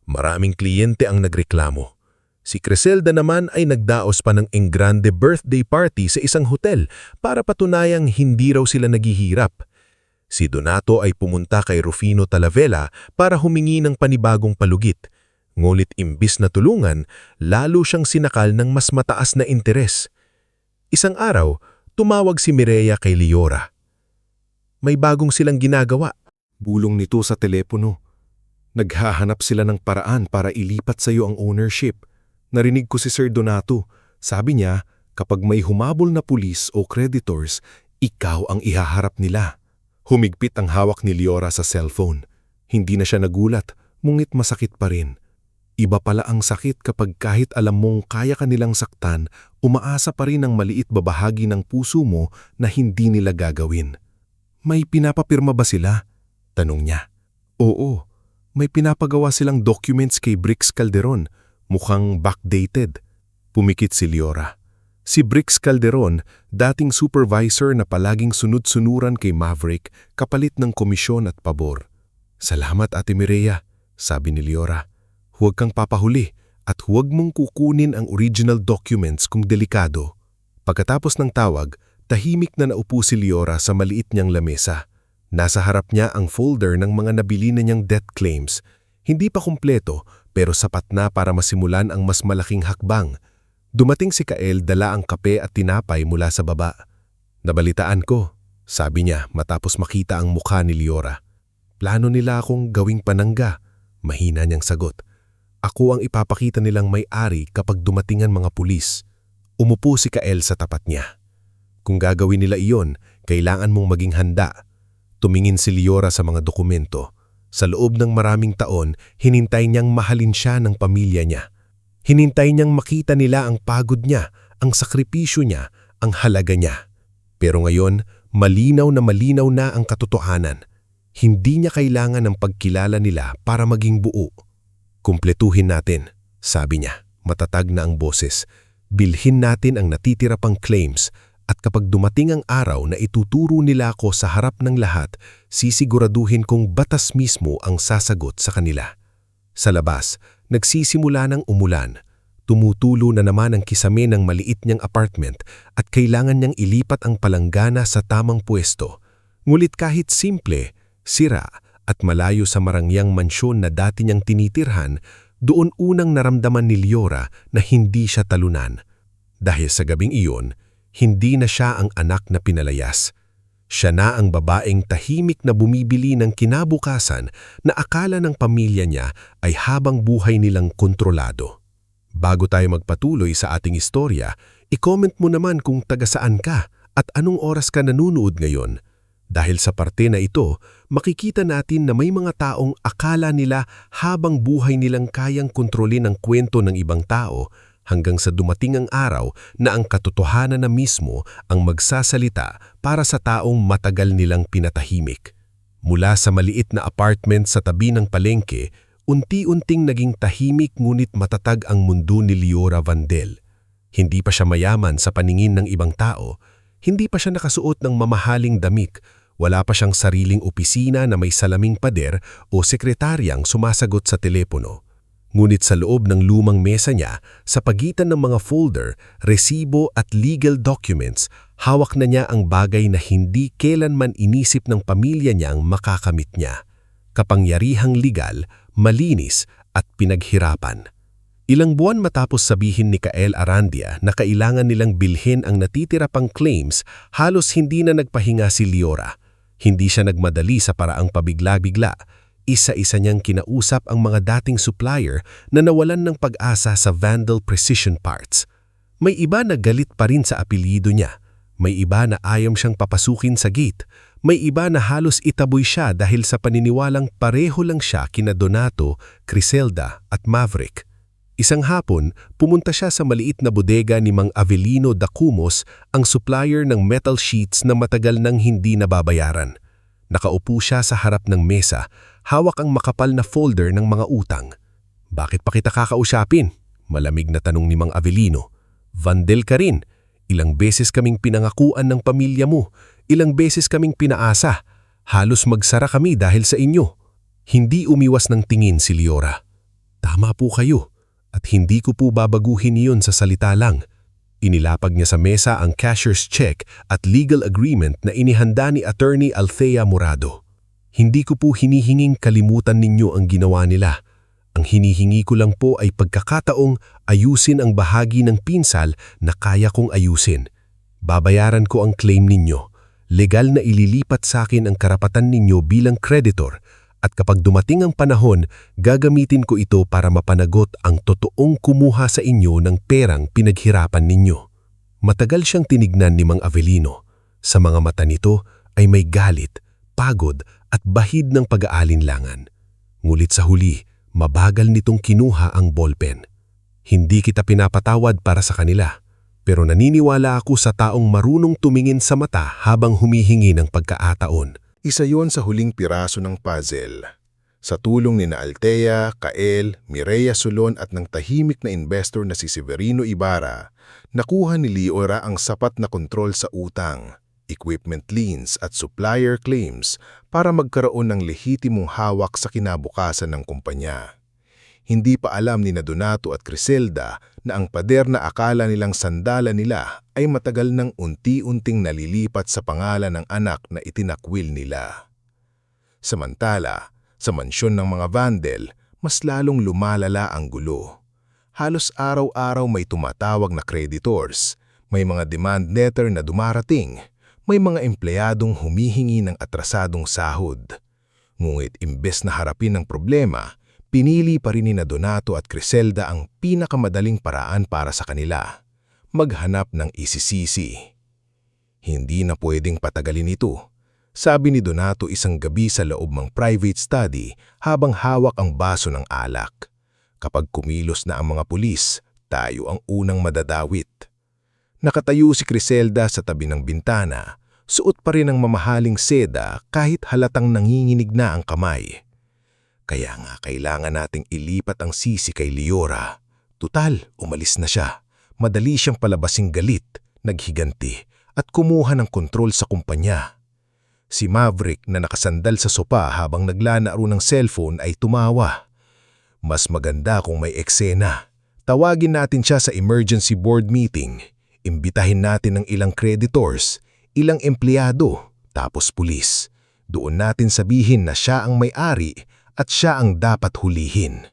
Maraming kliyente ang nagreklamo. Si Criselda naman ay nagdaos pa ng engrande birthday party sa isang hotel para patunayang hindi raw sila naghihirap. Si Donato ay pumunta kay Rufino Talavera para humingi ng panibagong palugit. Ngulit imbis na tulungan, lalo siyang sinakal ng mas mataas na interes. Isang araw, tumawag si Mireya kay Liora. may bagong silang ginagawa. Bulong nito sa telepono. Naghahanap sila ng paraan para ilipat sa iyo ang ownership. Narinig ko si Sir Donato. Sabi niya, kapag may humabol na pulis o creditors, ikaw ang ihaharap nila. Humigpit ang hawak ni Liora sa cellphone. Hindi na siya nagulat, ngunit masakit pa rin. Iba pala ang sakit kapag kahit alam mong kaya ka nilang saktan, umaasa pa rin ang maliit babahagi ng puso mo na hindi nila gagawin. May pinapapirma ba sila? Tanong niya. Oo, may pinapagawa silang documents kay Brix Calderon, mukhang backdated. Pumikit si Liora. Si Brix Calderon, dating supervisor na palaging sunod-sunuran kay Maverick kapalit ng komisyon at pabor. Salamat Ate Mireya, sabi ni Liora. Huwag kang papahuli at huwag mong kukunin ang original documents kung delikado. Pagkatapos ng tawag, tahimik na naupo si Liora sa maliit niyang lamesa. Nasa harap niya ang folder ng mga nabili na niyang death claims. Hindi pa kumpleto pero sapat na para masimulan ang mas malaking hakbang. Dumating si Kael dala ang kape at tinapay mula sa baba. Nabalitaan ko, sabi niya matapos makita ang mukha ni Liora. Plano nila akong gawing panangga, mahina niyang sagot. Ako ang ipapakita nilang may-ari kapag dumating ang mga pulis. Umupo si Kael sa tapat niya. Kung gagawin nila iyon, kailangan mong maging handa. Tumingin si Liora sa mga dokumento. Sa loob ng maraming taon, hinintay niyang mahalin siya ng pamilya niya. Hinintay niyang makita nila ang pagod niya, ang sakripisyo niya, ang halaga niya. Pero ngayon, malinaw na ang katotohanan. Hindi niya kailangan ng pagkilala nila para maging buo. Kumpletuhin natin, sabi niya, matatag na ang boses. Bilhin natin ang natitira pang claims at kapag dumating ang araw na ituturo nila ako sa harap ng lahat, sisiguraduhin kong batas mismo ang sasagot sa kanila. Sa labas, nagsisimula ng umulan. Tumutulo na naman ang kisame ng maliit niyang apartment at kailangan niyang ilipat ang palanggana sa tamang pwesto. Ngulit kahit simple, sira at malayo sa marangyang mansyon na dati niyang tinitirhan, doon unang naramdaman ni Liora na hindi siya talunan. Dahil sa gabing iyon, hindi na siya ang anak na pinalayas. Siya na ang babaeng tahimik na bumibili ng kinabukasan na akala ng pamilya niya ay habang buhay nilang kontrolado. Bago tayo magpatuloy sa ating istorya, i-comment mo naman kung taga saan ka at anong oras ka nanunood ngayon. Dahil sa parte na ito, makikita natin na may mga taong akala nila habang buhay nilang kayang kontrolin ang kwento ng ibang tao hanggang sa dumating ang araw na ang katotohanan na mismo ang magsasalita para sa taong matagal nilang pinatahimik. Mula sa maliit na apartment sa tabi ng palengke, unti-unting naging tahimik ngunit matatag ang mundo ni Liora Vandel. Hindi pa siya mayaman sa paningin ng ibang tao, hindi pa siya nakasuot ng mamahaling damit, wala pa siyang sariling opisina na may salaming pader o sekretaryang sumasagot sa telepono. Ngunit sa loob ng lumang mesa niya, sa pagitan ng mga folder, resibo at legal documents, hawak na niya ang bagay na hindi kailanman inisip ng pamilya niyang makakamit niya. Kapangyarihang legal, malinis at pinaghirapan. Ilang buwan matapos sabihin ni Kael Arandia na kailangan nilang bilhin ang natitira pang claims, halos hindi na nagpahinga si Liora. Hindi siya nagmadali sa paraang pabigla-bigla. Isa-isa niyang kinausap ang mga dating supplier na nawalan ng pag-asa sa Vandal Precision Parts. May iba na galit pa rin sa apelyido niya. May iba na ayaw siyang papasukin sa gate. May iba na halos itaboy siya dahil sa paniniwalang pareho lang siya kina Donato, Criselda at Maverick. Isang hapon, pumunta siya sa maliit na bodega ni Mang Avelino Dacumos, ang supplier ng metal sheets na matagal nang hindi nababayaran. Nakaupo siya sa harap ng mesa, hawak ang makapal na folder ng mga utang. Bakit pa kita kakausapin? Malamig na tanong ni Mang Avelino. Vandel ka rin. Ilang beses kaming pinangakuan ng pamilya mo. Ilang beses kaming pinaasa. Halos magsara kami dahil sa inyo. Hindi umiwas ng tingin si Liora. Tama po kayo. At hindi ko po babaguhin iyon sa salita lang. Inilapag niya sa mesa ang cashier's check at legal agreement na inihanda ni Attorney Althea Morado. Hindi ko po hinihinging kalimutan ninyo ang ginawa nila. Ang hinihingi ko lang po ay pagkakataong ayusin ang bahagi ng pinsal na kaya kong ayusin. Babayaran ko ang claim ninyo. legal na ililipat sa akin ang karapatan ninyo bilang creditor at kapag dumating ang panahon, gagamitin ko ito para mapanagot ang totoong kumuha sa inyo ng perang pinaghirapan ninyo. Matagal siyang tinignan ni Mang Avelino. Sa mga mata nito ay may galit, pagod at bahid ng pag-aalinlangan. Ngulit sa huli, mabagal nitong kinuha ang ballpen. Hindi kita pinapatawad para sa kanila, pero naniniwala ako sa taong marunong tumingin sa mata habang humihingi ng pagkakataon. Isa yon sa huling piraso ng puzzle. Sa tulong ni Althea, Kael, Mireya Solon at ng tahimik na investor na si Severino Ibarra, nakuha ni Liora ang sapat na kontrol sa utang, equipment liens at supplier claims para magkaroon ng lehitimong hawak sa kinabukasan ng kumpanya. Hindi pa alam ni Donato at Criselda na ang pader na akala nilang sandala nila ay matagal nang unti-unting nalilipat sa pangalan ng anak na itinakwil nila. Samantala, sa mansyon ng mga Vandel, mas lalong lumalala ang gulo. Halos araw-araw may tumatawag na creditors, may mga demand letter na dumarating, may mga empleyadong humihingi ng atrasadong sahod. Ngunit imbes na harapin ang problema, pinili pa rin ni Donato at Criselda ang pinakamadaling paraan para sa kanila, maghanap ng isisisi. Hindi na pwedeng patagalin ito, sabi ni Donato isang gabi sa loob ng private study habang hawak ang baso ng alak. Kapag kumilos na ang mga pulis, tayo ang unang madadawit. Nakatayo si Criselda sa tabi ng bintana, suot pa rin ang mamahaling seda kahit halatang nanginginig na ang kamay. Kaya nga kailangan nating ilipat ang sisi kay Liora. Tutal, umalis na siya. Madali siyang palabasing galit, naghiganti, at kumuha ng kontrol sa kumpanya. Si Maverick na nakasandal sa sopa habang naglalaro ng cellphone ay tumawa. Mas maganda kung may eksena. Tawagin natin siya sa emergency board meeting. Imbitahin natin ng ilang creditors, ilang empleyado, tapos pulis. Doon natin sabihin na siya ang may-ari at siya ang dapat hulihin.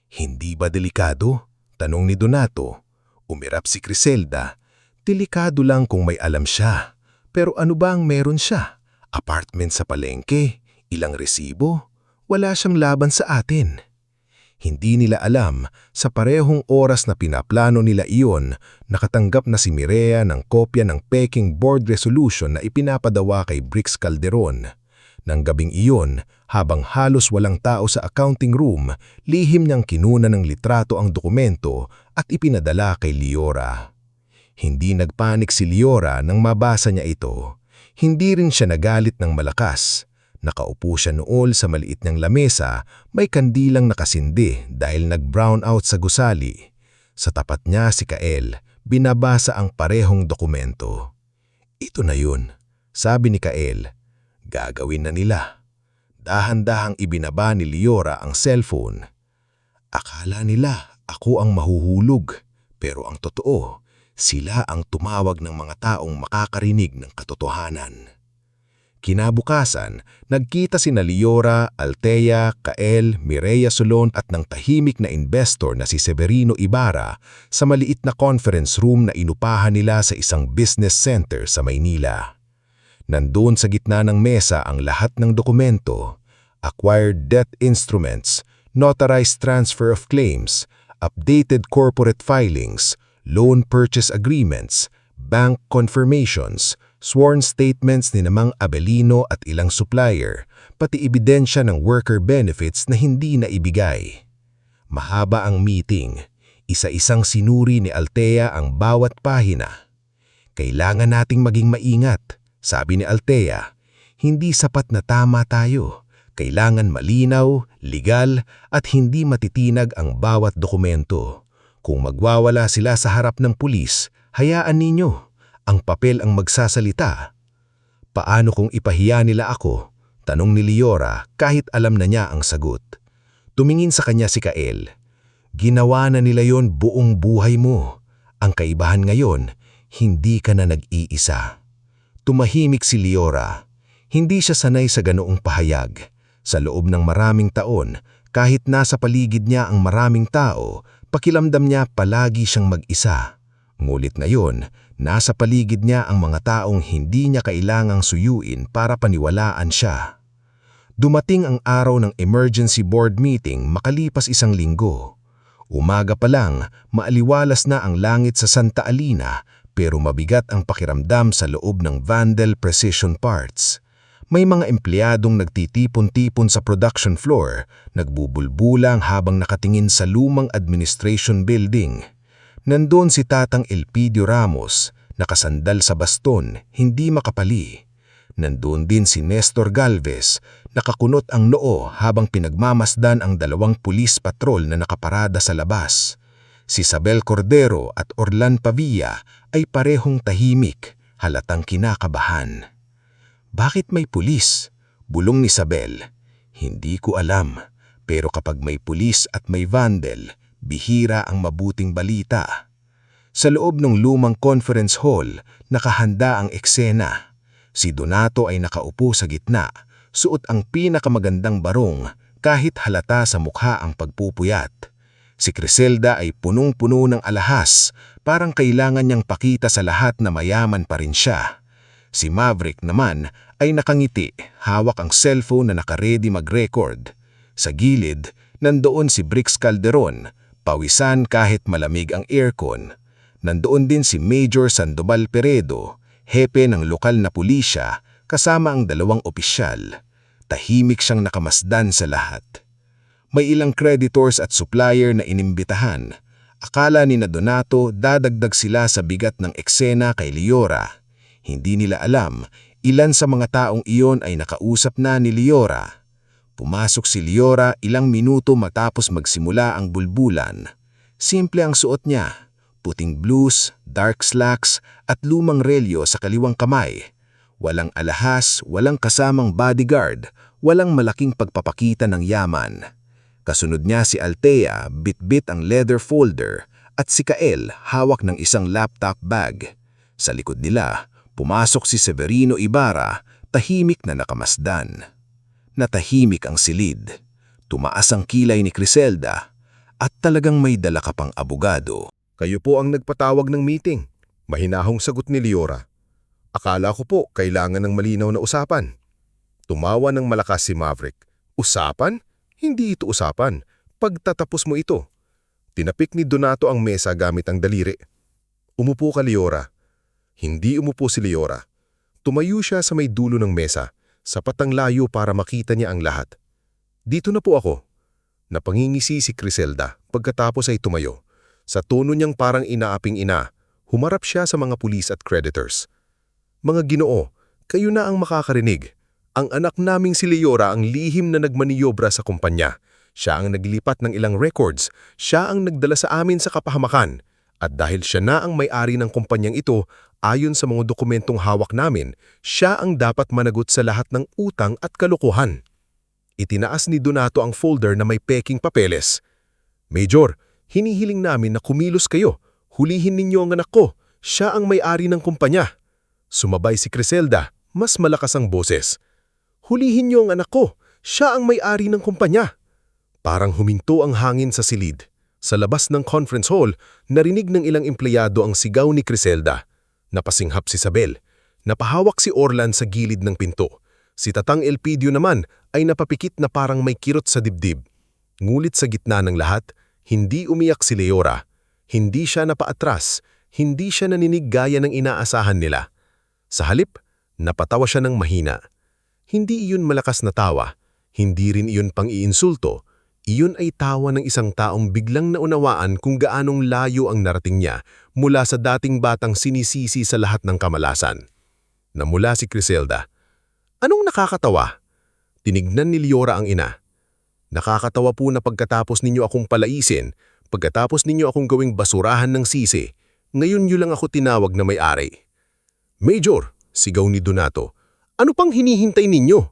Hindi ba delikado? Tanong ni Donato. Umirap si Criselda. Delikado lang kung may alam siya. Pero ano ba ang meron siya? Apartment sa palengke? Ilang resibo? Wala siyang laban sa atin. Hindi nila alam, sa parehong oras na pinaplano nila iyon, nakatanggap na si Mireya ng kopya ng Peking Board Resolution na ipinapadawa kay Brix Calderon. Nang gabing iyon, habang halos walang tao sa accounting room, lihim niyang kinuna ng litrato ang dokumento at ipinadala kay Liora. Hindi nagpanik si Liora nang mabasa niya ito. Hindi rin siya nagalit ng malakas. Nakaupo siya nool sa maliit niyang lamesa, may kandilang nakasindi dahil nag-brown out sa gusali. Sa tapat niya si Kael, binabasa ang parehong dokumento. Ito na yun, sabi ni Kael. Gagawin na nila. Dahan-dahang ibinaba ni Liora ang cellphone. Akala nila ako ang mahuhulog, pero ang totoo, sila ang tumawag ng mga taong makakarinig ng katotohanan. Kinabukasan, nagkita sina Liora, Althea, Kael, Mireya Solon at ng tahimik na investor na si Severino Ibarra sa maliit na conference room na inupahan nila sa isang business center sa Maynila. Nandoon sa gitna ng mesa ang lahat ng dokumento, acquired debt instruments, notarized transfer of claims, updated corporate filings, loan purchase agreements, bank confirmations, sworn statements ni Mang Avelino at ilang supplier, pati ebidensya ng worker benefits na hindi naibigay. Mahaba ang meeting, isa-isang sinuri ni Althea ang bawat pahina. Kailangan nating maging maingat. Sabi ni Althea, hindi sapat na tama tayo. Kailangan malinaw, legal at hindi matitinag ang bawat dokumento. Kung magwawala sila sa harap ng pulis, hayaan ninyo. Ang papel ang magsasalita. Paano kung ipahiya nila ako? Tanong ni Liora kahit alam na niya ang sagot. Tumingin sa kanya si Kael. Ginawa na nila yon buong buhay mo. Ang kaibahan ngayon, hindi ka na nag-iisa. Tumahimik si Liora. Hindi siya sanay sa ganoong pahayag. Sa loob ng maraming taon, kahit nasa paligid niya ang maraming tao, pakiramdam niya palagi siyang mag-isa. Ngulit ngayon, nasa paligid niya ang mga taong hindi niya kailangang suyuin para paniwalaan siya. Dumating ang araw ng emergency board meeting makalipas 1 linggo. Umaga pa lang, maaliwalas na ang langit sa Santa Alina pero mabigat ang pakiramdam sa loob ng Vandel Precision Parts. May mga empleyadong nagtitipon-tipon sa production floor, nagbubulbulang habang nakatingin sa lumang administration building. Nandoon si Tatang Elpidio Ramos, nakasandal sa baston, hindi makapali. Nandoon din si Nestor Galvez, nakakunot ang noo habang pinagmamasdan ang 2 pulis patrol na nakaparada sa labas. Si Isabel Cordero at Orlan Pavilla ay parehong tahimik, halatang kinakabahan. Bakit may pulis? Bulong ni Isabel. Hindi ko alam, pero kapag may pulis at may vandal, bihira ang mabuting balita. Sa loob ng lumang conference hall, nakahanda ang eksena. Si Donato ay nakaupo sa gitna, suot ang pinakamagandang barong kahit halata sa mukha ang pagpupuyat. Si Criselda ay punong-puno ng alahas, parang kailangan niyang pakita sa lahat na mayaman pa rin siya. Si Maverick naman ay nakangiti, hawak ang cellphone na nakaredy mag-record. Sa gilid, nandoon si Brix Calderon, pawisan kahit malamig ang aircon. Nandoon din si Major Sandoval Peredo, hepe ng lokal na pulisya, kasama ang 2 opisyal. Tahimik siyang nakamasdan sa lahat. May ilang creditors at supplier na inimbitahan. Akala ni Donato dadagdag sila sa bigat ng eksena kay Liora. Hindi nila alam, ilan sa mga taong iyon ay nakausap na ni Liora. Pumasok si Liora ilang minuto matapos magsimula ang bulbulan. Simple ang suot niya, puting blues, dark slacks at lumang relyo sa kaliwang kamay. Walang alahas, walang kasamang bodyguard, walang malaking pagpapakita ng yaman. Kasunod niya si Althea, bit-bit ang leather folder, at si Kael, hawak ng isang laptop bag. Sa likod nila, pumasok si Severino Ibarra, tahimik na nakamasdan. Natahimik ang silid. Tumaas ang kilay ni Criselda, at talagang may dala ka pang abogado. Kayo po ang nagpatawag ng meeting. Mahinahong sagot ni Liora. Akala ko po kailangan ng malinaw na usapan. Tumawa ng malakas si Maverick. Usapan? Hindi ito usapan. Pagtatapos mo ito. Tinapik ni Donato ang mesa gamit ang daliri. Umupo ka, Liora. Hindi umupo si Liora. Tumayo siya sa may dulo ng mesa, sapat ang layo para makita niya ang lahat. Dito na po ako. Napangingisi si Criselda pagkatapos ay tumayo. Sa tono niyang parang inaaping ina, humarap siya sa mga pulis at creditors. Mga Ginoo, kayo na ang makakarinig. Ang anak naming si Liora ang lihim na nagmaniyobra sa kumpanya. Siya ang naglipat ng ilang records. Siya ang nagdala sa amin sa kapahamakan. At dahil siya na ang may-ari ng kumpanyang ito, ayon sa mga dokumentong hawak namin, siya ang dapat managot sa lahat ng utang at kalokohan. Itinaas ni Donato ang folder na may peking papeles. Major, hinihiling namin na kumilos kayo. Hulihin ninyo ang anak ko. Siya ang may-ari ng kumpanya. Sumabay si Criselda, mas malakas ang boses. Hulihin niyo ang anak ko. Siya ang may-ari ng kumpanya. Parang huminto ang hangin sa silid. Sa labas ng conference hall, narinig ng ilang empleyado ang sigaw ni Criselda. Napasinghap si Isabel. Napahawak si Orlan sa gilid ng pinto. Si Tatang Elpidio naman ay napapikit na parang may kirot sa dibdib. Ngulit sa gitna ng lahat, hindi umiyak si Liora. Hindi siya napaatras. Hindi siya naninig gaya ng inaasahan nila. Sa halip, napatawa siya ng mahina. Hindi iyon malakas na tawa, hindi rin iyon pang-iinsulto, iyon ay tawa ng isang taong biglang naunawaan kung gaanong layo ang narating niya mula sa dating batang sinisisi sa lahat ng kamalasan. Namula si Criselda. Anong nakakatawa? Tinignan ni Liora ang ina. Nakakatawa po na pagkatapos ninyo akong palaisin, pagkatapos ninyo akong gawing basurahan ng sisi, ngayon niyo lang ako tinawag na may-ari. Major, sigaw ni Donato. Ano pang hinihintay ninyo?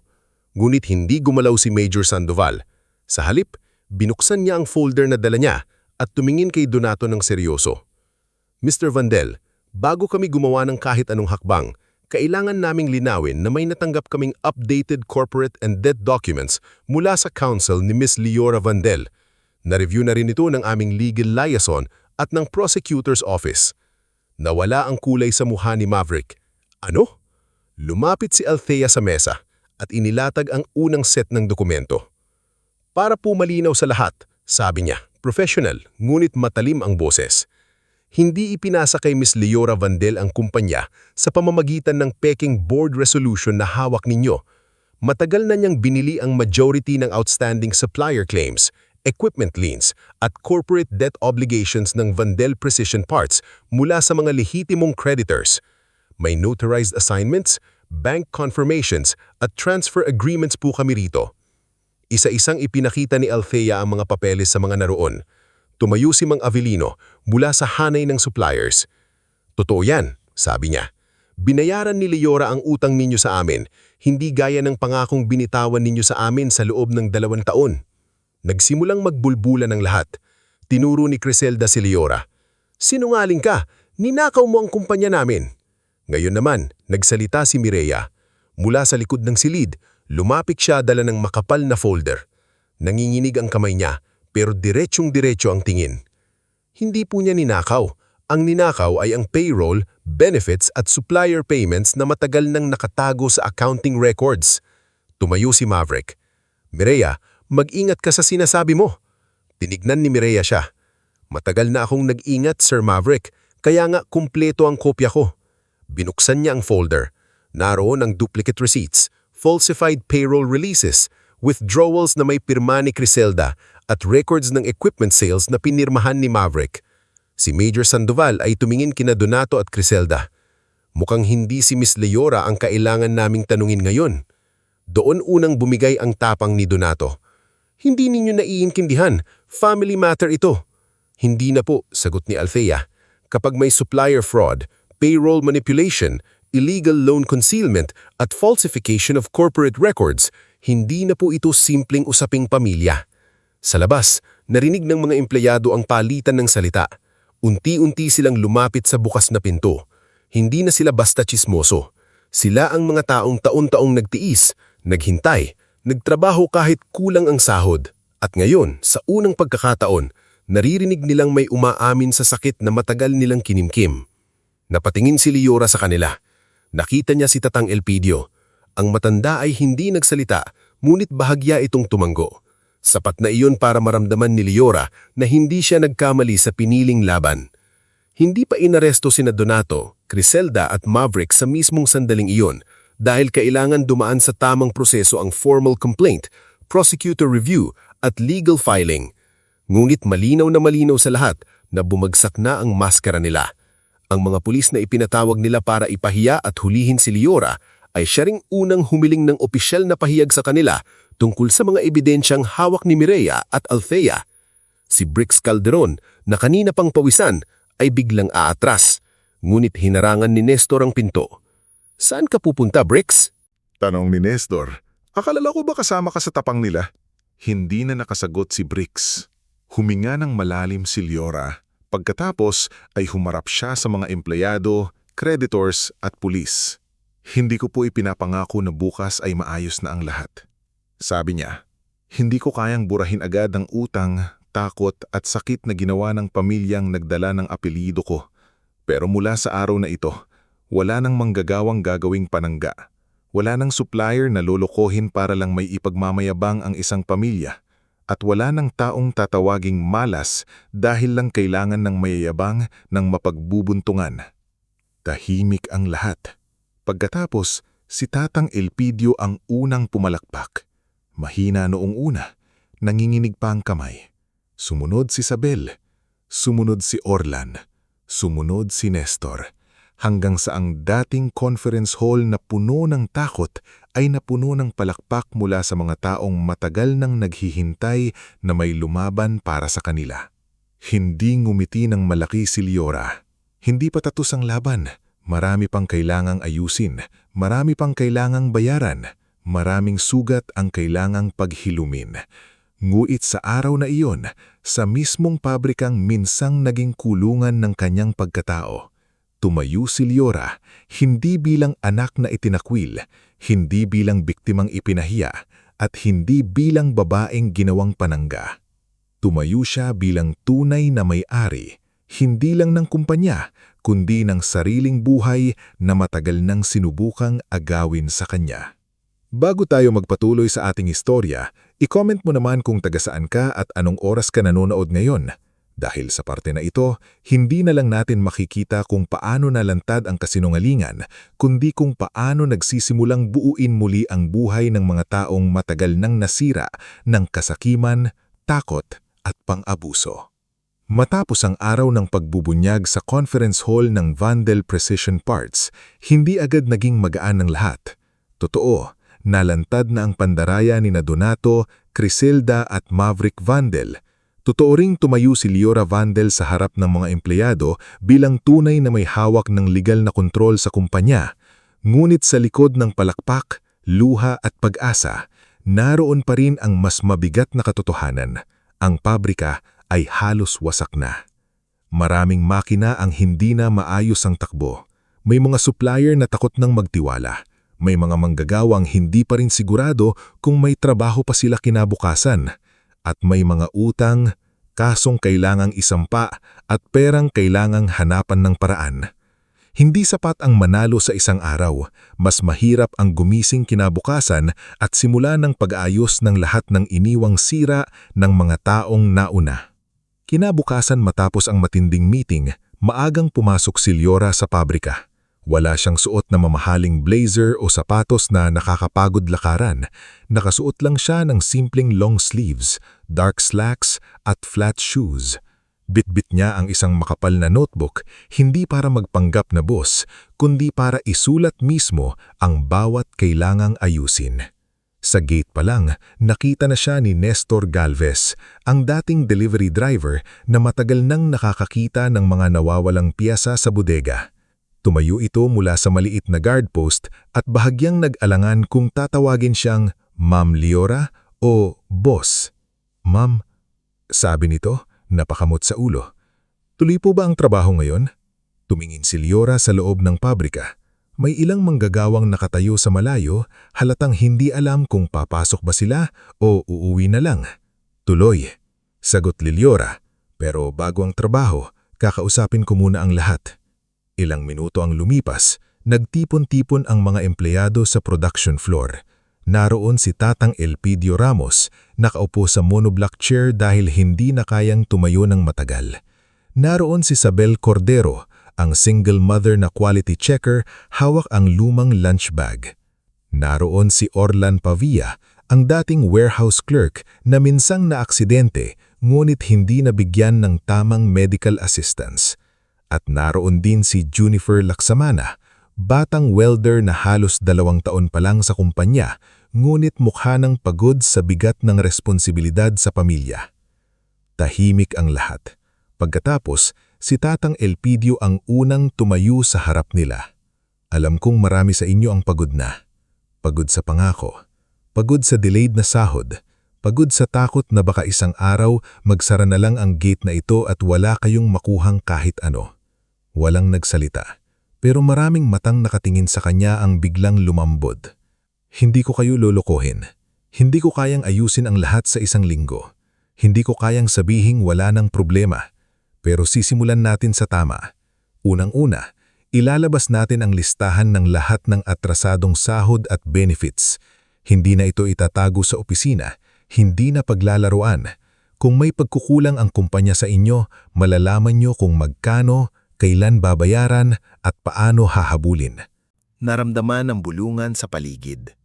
Ngunit hindi gumalaw si Major Sandoval. Sa halip, binuksan niya ang folder na dala niya at tumingin kay Donato ng seryoso. Mr. Vandel, bago kami gumawa ng kahit anong hakbang, kailangan naming linawin na may natanggap kaming updated corporate and debt documents mula sa counsel ni Miss Liora Vandel. Na-review na rin ito ng aming legal liaison at ng prosecutor's office. Nawala ang kulay sa mukha ni Maverick. Ano? Lumapit si Althea sa mesa at inilatag ang unang set ng dokumento. Para po malinaw sa lahat, sabi niya, professional, ngunit matalim ang boses. Hindi ipinasa kay Miss Leora Vandel ang kumpanya sa pamamagitan ng peking board resolution na hawak ninyo. Matagal na niyang binili ang majority ng outstanding supplier claims, equipment liens at corporate debt obligations ng Vandel Precision Parts mula sa mga lehitimong creditors. May notarized assignments, bank confirmations at transfer agreements po kami rito. Isa-isang ipinakita ni Althea ang mga papeles sa mga naroon. Tumayo si Mang Avelino mula sa hanay ng suppliers. Totoo yan, sabi niya. Binayaran ni Leora ang utang ninyo sa amin, hindi gaya ng pangakong binitawan ninyo sa amin sa loob ng 2 taon. Nagsimulang magbulbulan ng lahat. Tinuro ni Criselda si Leora. Sinungaling ka, ninakaw mo ang kumpanya namin. Ngayon naman, nagsalita si Mireya. Mula sa likod ng silid, lumapit siya dala ng makapal na folder. Nanginginig ang kamay niya, pero diretsyong-diretso ang tingin. Hindi po niya ninakaw. Ang ninakaw ay ang payroll, benefits at supplier payments na matagal nang nakatago sa accounting records. Tumayo si Maverick. Mireya, mag-ingat ka sa sinasabi mo. Tinignan ni Mireya siya. Matagal na akong nag-ingat, Sir Maverick, kaya nga kumpleto ang kopya ko. Binuksan niya ang folder. Naroon ang duplicate receipts, falsified payroll releases, withdrawals na may pirma ni Criselda at records ng equipment sales na pinirmahan ni Maverick. Si Major Sandoval ay tumingin kina Donato at Criselda. Mukhang hindi si Miss Leora ang kailangan naming tanungin ngayon. Doon unang bumigay ang tapang ni Donato. Hindi ninyo naiintindihan, family matter ito. Hindi na po, sagot ni Althea. Kapag may supplier fraud, payroll manipulation, illegal loan concealment at falsification of corporate records, hindi na po ito simpleng usaping pamilya. Sa labas, narinig ng mga empleyado ang palitan ng salita. Unti-unti silang lumapit sa bukas na pinto. Hindi na sila basta tsismoso. Sila ang mga taong taon-taong nagtiis, naghintay, nagtrabaho kahit kulang ang sahod. At ngayon, sa unang pagkakataon, naririnig nilang may umaamin sa sakit na matagal nilang kinimkim. Napatingin si Leora sa kanila. Nakita niya si Tatang Elpidio. Ang matanda ay hindi nagsalita, ngunit bahagya itong tumanggo. Sapat na iyon para maramdaman ni Leora na hindi siya nagkamali sa piniling laban. Hindi pa inaresto sina Donato, Criselda at Maverick sa mismong sandaling iyon dahil kailangan dumaan sa tamang proseso ang formal complaint, prosecutor review at legal filing. Ngunit malinaw na malinaw sa lahat na bumagsak na ang maskara nila. Ang mga pulis na ipinatawag nila para ipahiya at hulihin si Leora ay siya ring unang humiling ng opisyal na pahiyag sa kanila tungkol sa mga ebidensyang hawak ni Mireya at Althea. Si Brix Calderon, na kanina pang pawisan, ay biglang aatras. Ngunit hinarangan ni Nestor ang pinto. Saan ka pupunta, Brix? Tanong ni Nestor. Akalala ko ba kasama ka sa tapang nila? Hindi na nakasagot si Brix. Huminga ng malalim si Leora. Pagkatapos ay humarap siya sa mga empleyado, creditors at pulis. Hindi ko po ipinapangako na bukas ay maayos na ang lahat. Sabi niya, hindi ko kayang burahin agad ang utang, takot at sakit na ginawa ng pamilyang nagdala ng apelyido ko. Pero mula sa araw na ito, wala nang manggagawang gagawing panangga. Wala nang supplier na lolokohin para lang may ipagmamayabang ang isang pamilya. At wala nang taong tatawaging malas dahil lang kailangan ng mayayabang ng mapagbubuntungan. Tahimik ang lahat. Pagkatapos, si Tatang Elpidio ang unang pumalakpak. Mahina noong una, nanginginig pa ang kamay. Sumunod si Isabel, sumunod si Orlan, sumunod si Nestor. Hanggang sa ang dating conference hall na puno ng takot ay napuno ng palakpak mula sa mga taong matagal nang naghihintay na may lumaban para sa kanila. Hindi ngumiti ng malaki si Leora. Hindi pa tapos ang laban. Marami pang kailangang ayusin, marami pang kailangang bayaran, maraming sugat ang kailangang paghilumin. Nguit sa araw na iyon, sa mismong pabrikang minsang naging kulungan ng kanyang pagkatao, tumayo si Leora, hindi bilang anak na itinakwil, hindi bilang biktimang ipinahiya, at hindi bilang babaeng ginawang panangga. Tumayo siya bilang tunay na may-ari, hindi lang ng kumpanya, kundi ng sariling buhay na matagal nang sinubukang agawin sa kanya. Bago tayo magpatuloy sa ating istorya, i-comment mo naman kung taga-saan ka at anong oras ka nanonood ngayon. Dahil sa parte na ito, hindi na lang natin makikita kung paano nalantad ang kasinungalingan, kundi kung paano nagsisimulang buuin muli ang buhay ng mga taong matagal nang nasira ng kasakiman, takot at pang-abuso. Matapos ang araw ng pagbubunyag sa conference hall ng Vandel Precision Parts, hindi agad naging magaan ang lahat. Totoo, nalantad na ang pandaraya ni Donato, Criselda at Maverick Vandel. Totoo ring tumayo si Liora Vandel sa harap ng mga empleyado bilang tunay na may hawak ng legal na kontrol sa kumpanya. Ngunit sa likod ng palakpak, luha at pag-asa, naroon pa rin ang mas mabigat na katotohanan. Ang pabrika ay halos wasak na. Maraming makina ang hindi na maayos ang takbo. May mga supplier na takot nang magtiwala. May mga manggagawang hindi pa rin sigurado kung may trabaho pa sila kinabukasan. At may mga utang, kasong kailangang isampa at perang kailangang hanapan ng paraan. Hindi sapat ang manalo sa isang araw, mas mahirap ang gumising kinabukasan at simula ng pag-aayos ng lahat ng iniwang sira ng mga taong nauna. Kinabukasan matapos ang matinding meeting, maagang pumasok si Liora sa pabrika. Wala siyang suot na mamahaling blazer o sapatos na nakakapagod lakaran. Nakasuot lang siya ng simpleng long sleeves, dark slacks at flat shoes. Bitbit niya ang isang makapal na notebook, hindi para magpanggap na boss, kundi para isulat mismo ang bawat kailangang ayusin. Sa gate pa lang, nakita na siya ni Nestor Galvez, ang dating delivery driver na matagal nang nakakakita ng mga nawawalang piyesa sa bodega. Tumayo ito mula sa maliit na guard post at bahagyang nag-alangan kung tatawagin siyang Ma'am Liora o Boss. Ma'am, sabi nito, napakamot sa ulo. Tuloy po ba ang trabaho ngayon? Tumingin si Liora sa loob ng pabrika. May ilang manggagawang nakatayo sa malayo, halatang hindi alam kung papasok ba sila o uuwi na lang. Tuloy, sagot ni Liora. Pero bago ang trabaho, kakausapin ko muna ang lahat. Ilang minuto ang lumipas, nagtipon-tipon ang mga empleyado sa production floor. Naroon si Tatang Elpidio Ramos, nakaupo sa monoblock chair dahil hindi na kayang tumayo ng matagal. Naroon si Isabel Cordero, ang single mother na quality checker, hawak ang lumang lunch bag. Naroon si Orlan Pavia, ang dating warehouse clerk na minsang naaksidente ngunit hindi nabigyan ng tamang medical assistance. At naroon din si Junifer Laksamana, batang welder na halos 2 taon pa lang sa kumpanya, ngunit mukha ng pagod sa bigat ng responsibilidad sa pamilya. Tahimik ang lahat. Pagkatapos, si Tatang Elpidio ang unang tumayo sa harap nila. Alam kong marami sa inyo ang pagod na. Pagod sa pangako. Pagod sa delayed na sahod. Pagod sa takot na baka isang araw magsara na lang ang gate na ito at wala kayong makuhang kahit ano. Walang nagsalita, pero maraming matang nakatingin sa kanya ang biglang lumambod. Hindi ko kayo lolokohin. Hindi ko kayang ayusin ang lahat sa isang linggo. Hindi ko kayang sabihing wala ng problema. Pero sisimulan natin sa tama. Unang-una, ilalabas natin ang listahan ng lahat ng atrasadong sahod at benefits. Hindi na ito itatago sa opisina, hindi na paglalaruan. Kung may pagkukulang ang kumpanya sa inyo, malalaman nyo kung magkano, kailan babayaran at paano hahabulin. Naramdaman ang bulungan sa paligid.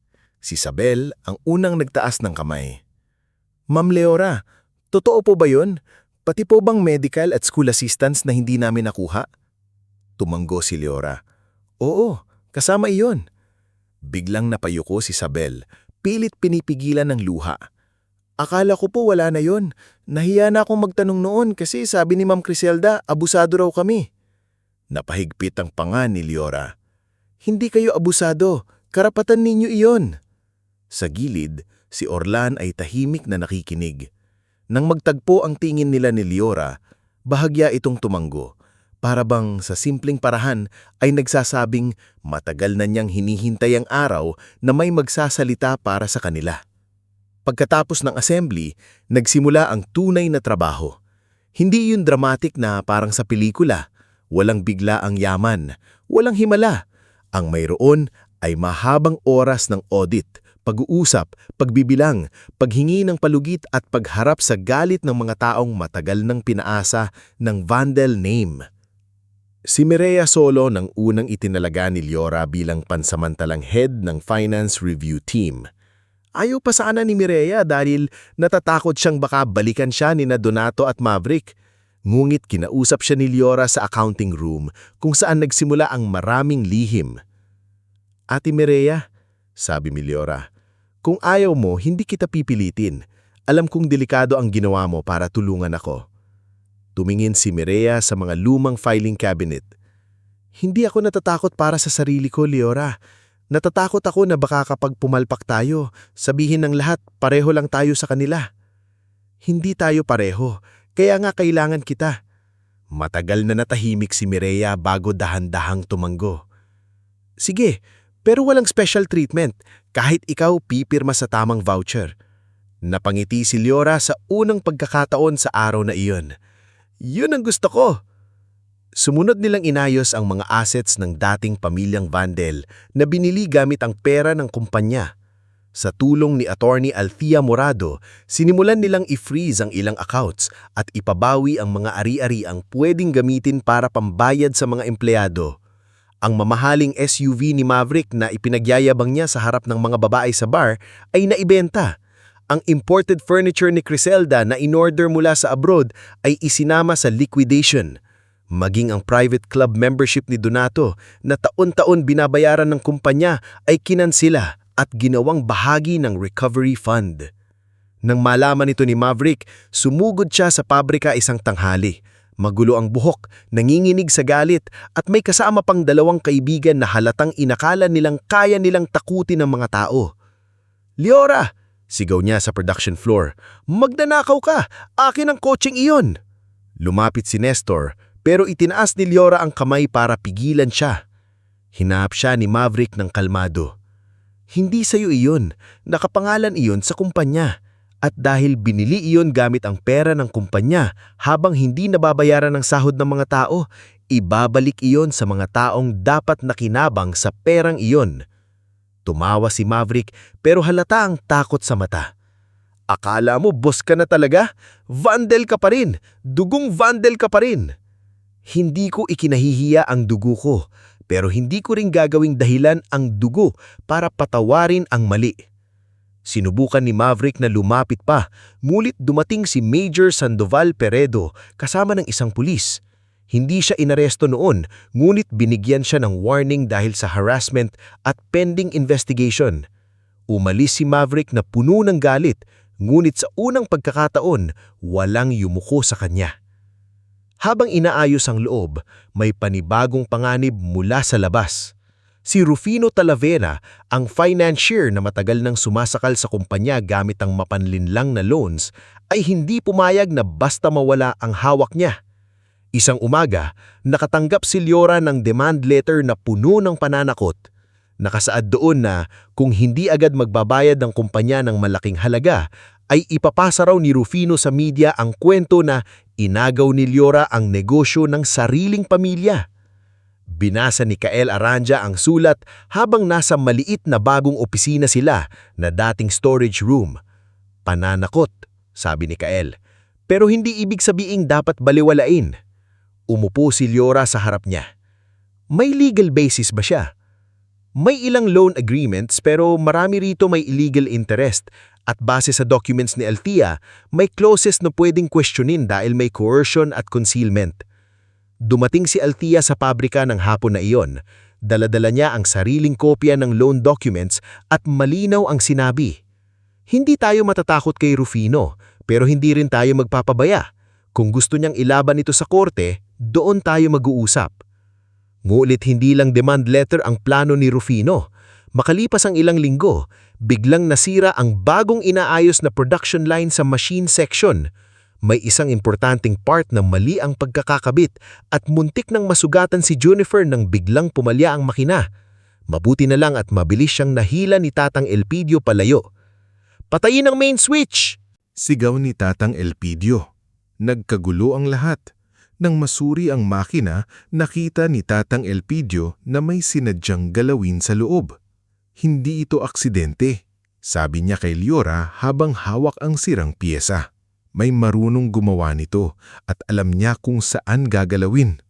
Si Isabel ang unang nagtaas ng kamay. Ma'am Leora, totoo po ba yun? Pati po bang medical at school assistance na hindi namin nakuha? Tumanggo si Leora. Oo, kasama iyon. Biglang napayuko si Isabel, pilit pinipigilan ng luha. Akala ko po wala na yon. Nahiya na akong magtanong noon kasi sabi ni Ma'am Criselda, abusado raw kami. Napahigpit ang panga ni Liora. Hindi kayo abusado, karapatan ninyo iyon. Sa gilid, si Orlan ay tahimik na nakikinig. Nang magtagpo ang tingin nila ni Liora, bahagya itong tumanggo. Para bang sa simpleng parahan ay nagsasabing matagal na niyang hinihintay ang araw na may magsasalita para sa kanila. Pagkatapos ng assembly, nagsimula ang tunay na trabaho. Hindi yun dramatic na parang sa pelikula. walang bigla ang yaman, walang himala. Ang mayroon ay mahabang oras ng audit, pag-uusap, pagbibilang, paghingi ng palugit at pagharap sa galit ng mga taong matagal nang pinaasa ng Vandel name. Si Mireya Solo nang unang itinalaga ni Liora bilang pansamantalang head ng Finance Review Team. Ayaw pa sana ni Mireya dahil natatakot siyang baka balikan siya ni Donato at Maverick. Ngunit kinausap siya ni Liora sa accounting room kung saan nagsimula ang maraming lihim. Ate Mireya, sabi ni Liora, kung ayaw mo, hindi kita pipilitin. Alam kong delikado ang ginawa mo para tulungan ako. Tumingin si Mireya sa mga lumang filing cabinet. Hindi ako natatakot para sa sarili ko, Liora. Natatakot ako na baka kapag pumalpak tayo, sabihin ng lahat pareho lang tayo sa kanila. Hindi tayo pareho, kaya nga kailangan kita. Matagal na natahimik si Mireya bago dahan-dahang tumanggo. Sige, pero walang special treatment. Kahit ikaw pipirma sa tamang voucher. Napangiti si Liora sa unang pagkakataon sa araw na iyon. Yun ang gusto ko. Sumunod nilang inayos ang mga assets ng dating pamilyang Vandel na binili gamit ang pera ng kumpanya. Sa tulong ni Attorney Althea Morado, sinimulan nilang i-freeze ang ilang accounts at ipabawi ang mga ari-ari ang pwedeng gamitin para pambayad sa mga empleyado. Ang mamahaling SUV ni Maverick na ipinagyayabang niya sa harap ng mga babae sa bar ay naibenta. Ang imported furniture ni Criselda na in-order mula sa abroad ay isinama sa liquidation. Maging ang private club membership ni Donato na taon-taon binabayaran ng kumpanya ay kinansila at ginawang bahagi ng recovery fund. Nang malaman ito ni Maverick, sumugod siya sa pabrika isang tanghali. Magulo ang buhok, nanginginig sa galit at may kasama pang dalawang kaibigan na halatang inakala nilang kaya nilang takutin ng mga tao. Liora! Sigaw niya sa production floor. Magnanakaw ka! Akin ang kotseng iyon! Lumapit si Nestor pero itinaas ni Liora ang kamay para pigilan siya. Hinahap siya ni Maverick ng kalmado. Hindi sa'yo iyon, nakapangalan iyon sa kumpanya. At dahil binili iyon gamit ang pera ng kumpanya habang hindi nababayaran ng sahod ng mga tao, ibabalik iyon sa mga taong dapat nakinabang sa perang iyon. Tumawa si Maverick pero halata ang takot sa mata. Akala mo boss ka na talaga? Vandel ka pa rin! Dugong Vandel ka pa rin! Hindi ko ikinahihiya ang dugo ko, pero hindi ko rin gagawing dahilan ang dugo para patawarin ang mali. Sinubukan ni Maverick na lumapit pa, ngunit dumating si Major Sandoval Peredo kasama ng isang pulis. Hindi siya inaresto noon, ngunit binigyan siya ng warning dahil sa harassment at pending investigation. Umalis si Maverick na puno ng galit, ngunit sa unang pagkakataon, walang yumuko sa kanya. Habang inaayos ang loob, may panibagong panganib mula sa labas. Si Rufino Talavera, ang financier na matagal nang sumasakal sa kumpanya gamit ang mapanlinlang na loans, ay hindi pumayag na basta mawala ang hawak niya. Isang umaga, nakatanggap si Liora ng demand letter na puno ng pananakot. Nakasaad doon na kung hindi agad magbabayad ng kumpanya ng malaking halaga, ay ipapasa raw ni Rufino sa media ang kwento na inagaw ni Liora ang negosyo ng sariling pamilya. Binasa ni Kael Aranja ang sulat habang nasa maliit na bagong opisina sila na dating storage room. Pananakot, sabi ni Kael, pero hindi ibig sabiing dapat baliwalain. Umupo si Liora sa harap niya. May legal basis ba siya? May ilang loan agreements pero marami rito may illegal interest at base sa documents ni Althea, may clauses na pwedeng questionin dahil may coercion at concealment. Dumating si Althea sa pabrika ng hapon na iyon. Dala-dala niya ang sariling kopya ng loan documents at malinaw ang sinabi. Hindi tayo matatakot kay Rufino pero hindi rin tayo magpapabaya. Kung gusto niyang ilaban ito sa korte, doon tayo mag-uusap. Ngunit hindi lang demand letter ang plano ni Rufino. Makalipas ang ilang linggo, biglang nasira ang bagong inaayos na production line sa machine section. May isang importanteng part na mali ang pagkakakabit at muntik nang masugatan si Junifer nang biglang pumalya ang makina. Mabuti na lang at mabilis siyang nahila ni Tatang Elpidio palayo. Patayin ang main switch! Sigaw ni Tatang Elpidio. Nagkagulo ang lahat. Nang masuri ang makina, nakita ni Tatang Elpidio na may sinadyang galawin sa loob. Hindi ito aksidente, sabi niya kay Liora habang hawak ang sirang piyesa. May marunong gumawa nito at alam niya kung saan gagalawin.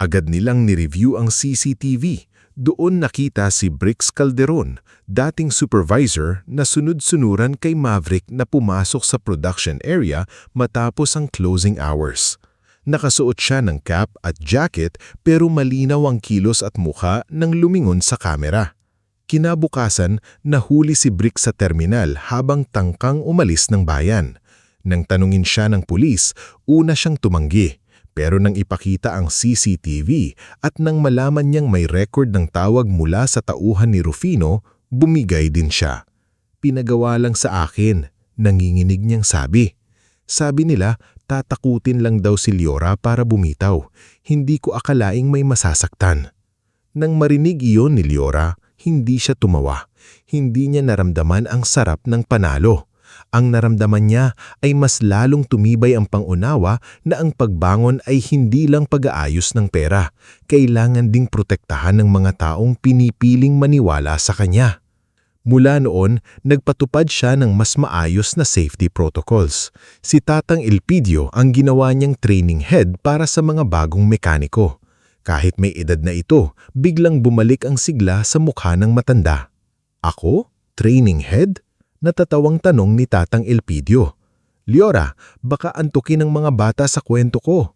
Agad nilang nireview ang CCTV. Doon nakita si Brix Calderon, dating supervisor na sunod-sunuran kay Maverick na pumasok sa production area matapos ang closing hours. Nakasuot siya ng cap at jacket pero malinaw ang kilos at mukha nang lumingon sa kamera. Kinabukasan, nahuli si Brix sa terminal habang tangkang umalis ng bayan. Nang tanungin siya ng pulis, una siyang tumanggi. Pero nang ipakita ang CCTV at nang malaman niyang may record ng tawag mula sa tauhan ni Rufino, bumigay din siya. Pinagawa lang sa akin, nanginginig niyang sabi. Sabi nila, tatakutin lang daw si Liora para bumitaw. Hindi ko akalaing may masasaktan. Nang marinig iyon ni Liora, hindi siya tumawa. Hindi niya naramdaman ang sarap ng panalo. Ang naramdaman niya ay mas lalong tumibay ang pangunawa na ang pagbangon ay hindi lang pag-aayos ng pera. Kailangan ding protektahan ng mga taong pinipiling maniwala sa kanya. Mula noon, nagpatupad siya ng mas maayos na safety protocols. Si Tatang Elpidio ang ginawa niyang training head para sa mga bagong mekaniko. Kahit may edad na ito, biglang bumalik ang sigla sa mukha ng matanda. Ako? Training head? Natatawang tanong ni Tatang Elpidio. Liora, baka antukin ng mga bata sa kwento ko.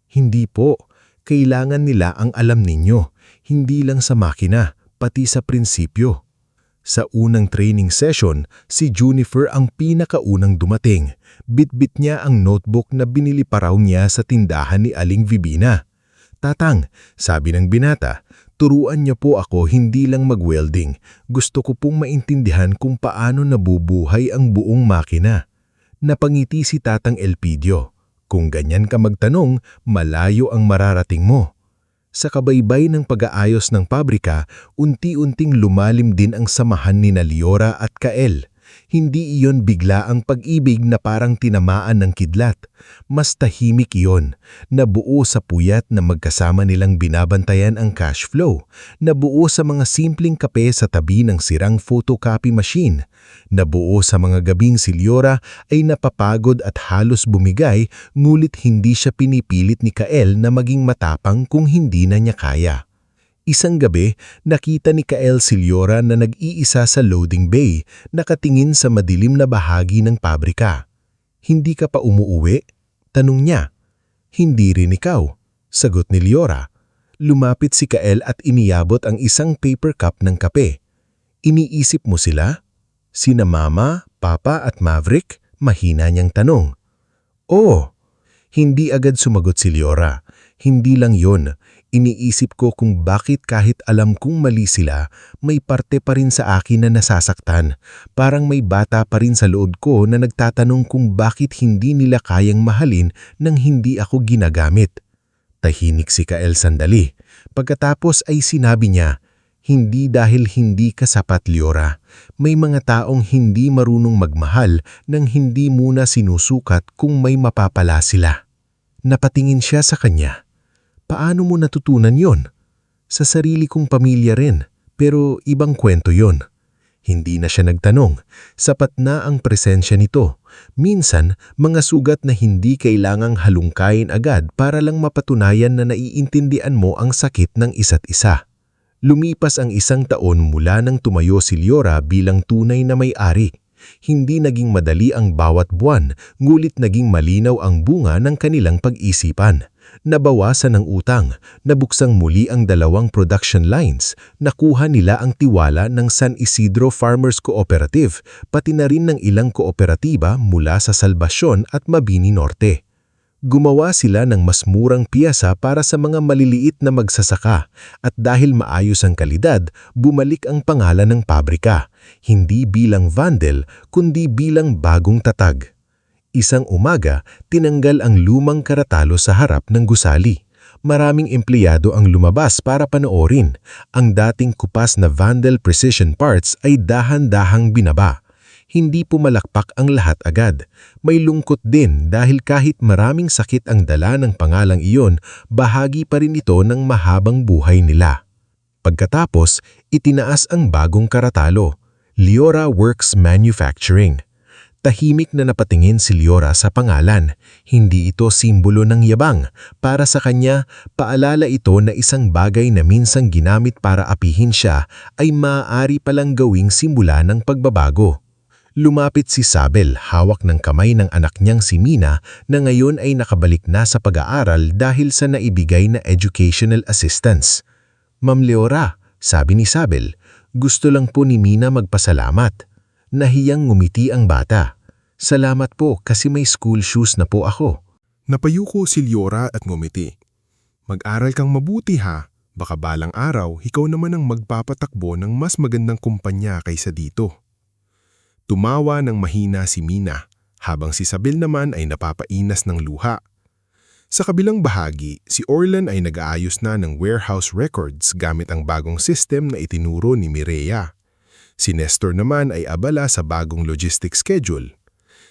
Hindi po. Kailangan nila ang alam ninyo. Hindi lang sa makina, pati sa prinsipyo. Sa unang training session, si Junifer ang pinakaunang dumating. Bitbit niya ang notebook na binili pa raw niya sa tindahan ni Aling Vibina. Tatang, sabi ng binata, turuan niyo po ako hindi lang mag-welding. Gusto ko pong maintindihan kung paano nabubuhay ang buong makina. Napangiti si Tatang Elpidio. Kung ganyan ka magtanong, malayo ang mararating mo. Sa kabaybay ng pag-aayos ng pabrika, unti-unting lumalim din ang samahan ni Liora at Kael. Hindi iyon bigla ang pag-ibig na parang tinamaan ng kidlat. Mas tahimik iyon, nabuo sa puyat na magkasama nilang binabantayan ang cash flow, nabuo sa mga simpleng kape sa tabi ng sirang photocopy machine, nabuo sa mga gabing si Liora ay napapagod at halos bumigay ngulit hindi siya pinipilit ni Kael na maging matapang kung hindi na niya kaya. Isang gabi, nakita ni Kael si Liora na nag-iisa sa loading bay, nakatingin sa madilim na bahagi ng pabrika. Hindi ka pa umuuwi? Tanong niya. Hindi rin ikaw, sagot ni Liora. Lumapit si Kael at iniyabot ang isang paper cup ng kape. Iniisip mo sila? Sina Mama, Papa at Maverick? Mahina niyang tanong. Oo. Hindi agad sumagot si Liora. Hindi lang yon. Iniisip ko kung bakit kahit alam kong mali sila, may parte pa rin sa akin na nasasaktan. Parang may bata pa rin sa loob ko na nagtatanong kung bakit hindi nila kayang mahalin nang hindi ako ginagamit. Tahimik si Kael sandali. Pagkatapos ay sinabi niya, hindi dahil hindi ka sapat, Liora. May mga taong hindi marunong magmahal nang hindi muna sinusukat kung may mapapala sila. Napatingin siya sa kanya. Paano mo natutunan yon? Sa sarili kong pamilya rin, pero ibang kwento yon. Hindi na siya nagtanong. Sapat na ang presensya nito. Minsan, mga sugat na hindi kailangang halungkayin agad para lang mapatunayan na naiintindihan mo ang sakit ng isa't isa. Lumipas ang 1 taon mula nang tumayo si Liora bilang tunay na may-ari. Hindi naging madali ang bawat buwan, ngulit naging malinaw ang bunga ng kanilang pag-isipan. Nabawasan ang utang, nabuksang muli ang 2 production lines, nakuha nila ang tiwala ng San Isidro Farmers Cooperative, pati na rin ng ilang kooperatiba mula sa Salvacion at Mabini Norte. Gumawa sila ng mas murang piyesa para sa mga maliliit na magsasaka at dahil maayos ang kalidad, bumalik ang pangalan ng pabrika, hindi bilang Vandel kundi bilang bagong tatag. Isang umaga, tinanggal ang lumang karatalo sa harap ng gusali. Maraming empleyado ang lumabas para panoorin. Ang dating kupas na Vandel Precision Parts ay dahan-dahang binaba. hindi pumalakpak ang lahat agad. May lungkot din dahil kahit maraming sakit ang dala ng pangalang iyon, bahagi pa rin ito ng mahabang buhay nila. Pagkatapos, itinaas ang bagong karatalo, Liora Works Manufacturing. Tahimik na napatingin si Liora sa pangalan. Hindi ito simbolo ng yabang. Para sa kanya, paalala ito na isang bagay na minsang ginamit para apihin siya ay maaari palang gawing simula ng pagbabago. Lumapit si Sabel, hawak ng kamay ng anak niyang si Mina na ngayon ay nakabalik na sa pag-aaral dahil sa naibigay na educational assistance. "Ma'am Liora," sabi ni Sabel, "gusto lang po ni Mina magpasalamat." Nahiyang ngumiti ang bata. "Salamat po kasi may school shoes na po ako." Napayuko si Liora at ngumiti. "Mag-aral kang mabuti ha. Baka balang araw, ikaw naman ang magpapatakbo ng mas magandang kumpanya kaysa dito." Tumawa ng mahina si Mina, habang si Sabel naman ay napapainas ng luha. Sa kabilang bahagi, si Orlan ay nag-aayos na ng warehouse records gamit ang bagong system na itinuro ni Mireya. Si Nestor naman ay abala sa bagong logistics schedule.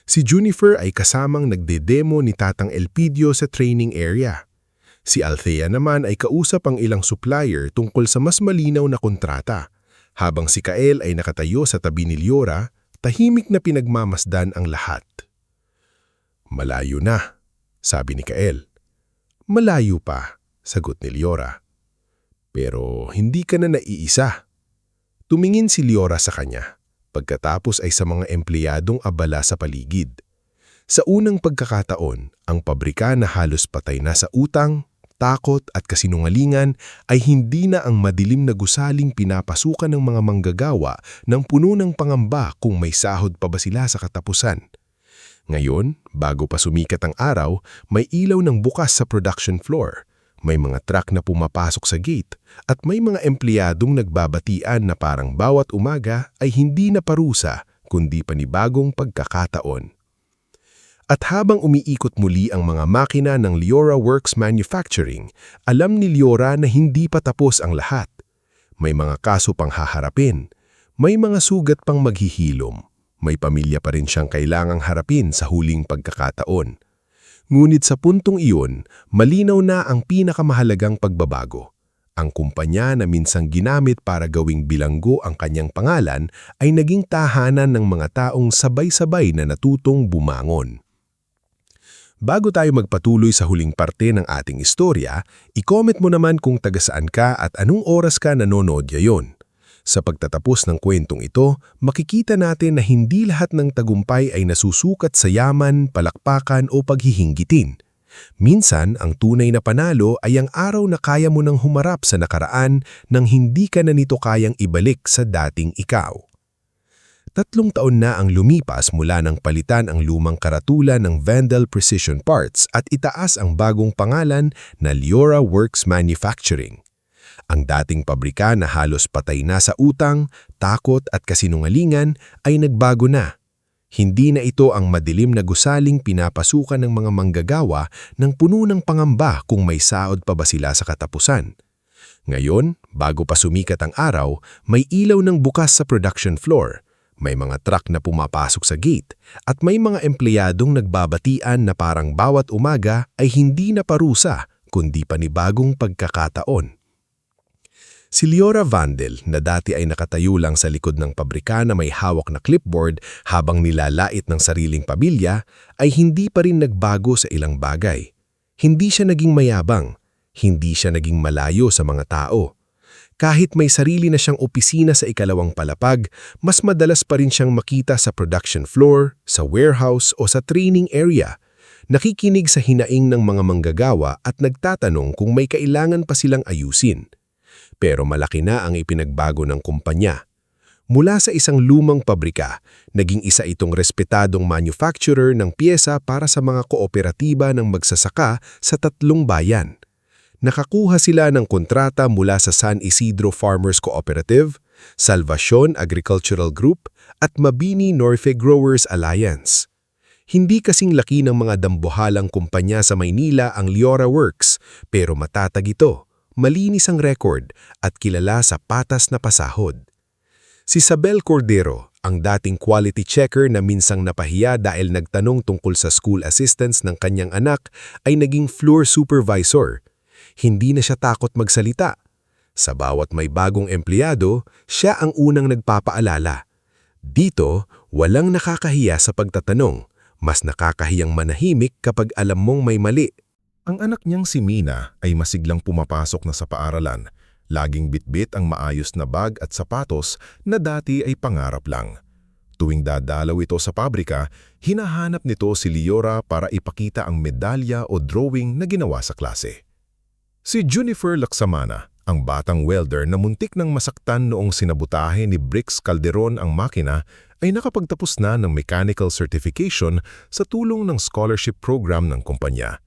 Si Junifer ay kasamang nagde-demo ni Tatang Elpidio sa training area. Si Althea naman ay kausap ang ilang supplier tungkol sa mas malinaw na kontrata, habang si Kael ay nakatayo sa tabi ni Liora, tahimik na pinagmamasdan ang lahat. "Malayo na," sabi ni Kael. "Malayo pa," sagot ni Liora. "Pero hindi ka na naiisa." Tumingin si Liora sa kanya, pagkatapos ay sa mga empleyadong abala sa paligid. Sa unang pagkakataon, ang pabrika na halos patay na sa utang, takot at kasinungalingan ay hindi na ang madilim na gusaling pinapasukan ng mga manggagawa ng puno ng pangamba kung may sahod pa ba sila sa katapusan. Ngayon, bago pa sumikat ang araw, may ilaw ng bukas sa production floor. May mga truck na pumapasok sa gate at may mga empleyadong nagbabatian na parang bawat umaga ay hindi na parusa kundi panibagong pagkakataon. At habang umiikot muli ang mga makina ng Liora Works Manufacturing, alam ni Liora na hindi pa tapos ang lahat. May mga kaso pang haharapin, may mga sugat pang maghihilom, may pamilya pa rin siyang kailangang harapin sa huling pagkakataon. Ngunit sa puntong iyon, malinaw na ang pinakamahalagang pagbabago. Ang kumpanya na minsang ginamit para gawing bilanggo ang kanyang pangalan ay naging tahanan ng mga taong sabay-sabay na natutong bumangon. Bago tayo magpatuloy sa huling parte ng ating istorya, i-comment mo naman kung taga-saan ka at anong oras ka nanonood ngayon. Sa pagtatapos ng kwentong ito, makikita natin na hindi lahat ng tagumpay ay nasusukat sa yaman, palakpakan o paghihinggitin. Minsan, ang tunay na panalo ay ang araw na kaya mo nang humarap sa nakaraan nang hindi ka na nito kayang ibalik sa dating ikaw. 3 taon na ang lumipas mula nang palitan ang lumang karatula ng Vandal Precision Parts at itaas ang bagong pangalan na Liora Works Manufacturing. Ang dating pabrika na halos patay na sa utang, takot at kasinungalingan ay nagbago na. Hindi na ito ang madilim na gusaling pinapasukan ng mga manggagawa ng puno ng pangamba kung may saod pa ba sila sa katapusan. Ngayon, bago pa sumikat ang araw, may ilaw ng bukas sa production floor, may mga truck na pumapasok sa gate, at may mga empleyadong nagbabatian na parang bawat umaga ay hindi na parusa kundi panibagong pagkakataon. Si Liora Vandel na dati ay nakatayo lang sa likod ng pabrika na may hawak na clipboard habang nilalait ng sariling pamilya ay hindi pa rin nagbago sa ilang bagay. Hindi siya naging mayabang, hindi siya naging malayo sa mga tao. Kahit may sarili na siyang opisina sa ikalawang palapag, mas madalas pa rin siyang makita sa production floor, sa warehouse o sa training area. Nakikinig sa hinaing ng mga manggagawa at nagtatanong kung may kailangan pa silang ayusin. Pero malaki na ang ipinagbago ng kumpanya. Mula sa isang lumang pabrika, naging isa itong respetadong manufacturer ng piyesa para sa mga kooperatiba ng magsasaka sa 3 bayan. Nakakuha sila ng kontrata mula sa San Isidro Farmers Cooperative, Salvacion Agricultural Group at Mabini Norfe Growers Alliance. Hindi kasing laki ng mga dambuhalang kumpanya sa Maynila ang Liora Works, pero matatag ito. Malinis ang record at kilala sa patas na pasahod. Si Sabel Cordero, ang dating quality checker na minsang napahiya dahil nagtanong tungkol sa school assistance ng kanyang anak, ay naging floor supervisor. Hindi na siya takot magsalita. Sa bawat may bagong empleyado, siya ang unang nagpapaalala. Dito, walang nakakahiya sa pagtatanong. Mas nakakahiyang manahimik kapag alam mong may mali. Ang anak niyang si Mina ay masiglang pumapasok na sa paaralan. Laging bitbit ang maayos na bag at sapatos na dati ay pangarap lang. Tuwing dadalaw ito sa pabrika, hinahanap nito si Liora para ipakita ang medalya o drawing na ginawa sa klase. Si Junifer Laksamana, ang batang welder na muntik ng masaktan noong sinabutahe ni Brix Calderon ang makina, ay nakapagtapos na ng mechanical certification sa tulong ng scholarship program ng kumpanya.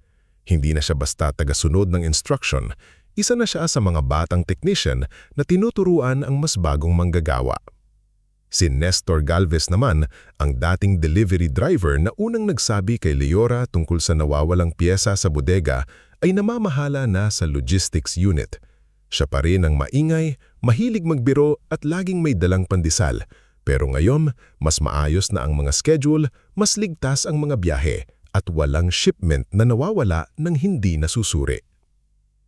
Hindi na siya basta tagasunod ng instruction, isa na siya sa mga batang technician na tinuturuan ang mas bagong manggagawa. Si Nestor Galvez naman, ang dating delivery driver na unang nagsabi kay Liora tungkol sa nawawalang piyesa sa bodega, ay namamahala na sa logistics unit. Siya pa rin ang maingay, mahilig magbiro at laging may dalang pandesal. Pero ngayon, mas maayos na ang mga schedule, mas ligtas ang mga biyahe, at walang shipment na nawawala ng hindi nasusuri.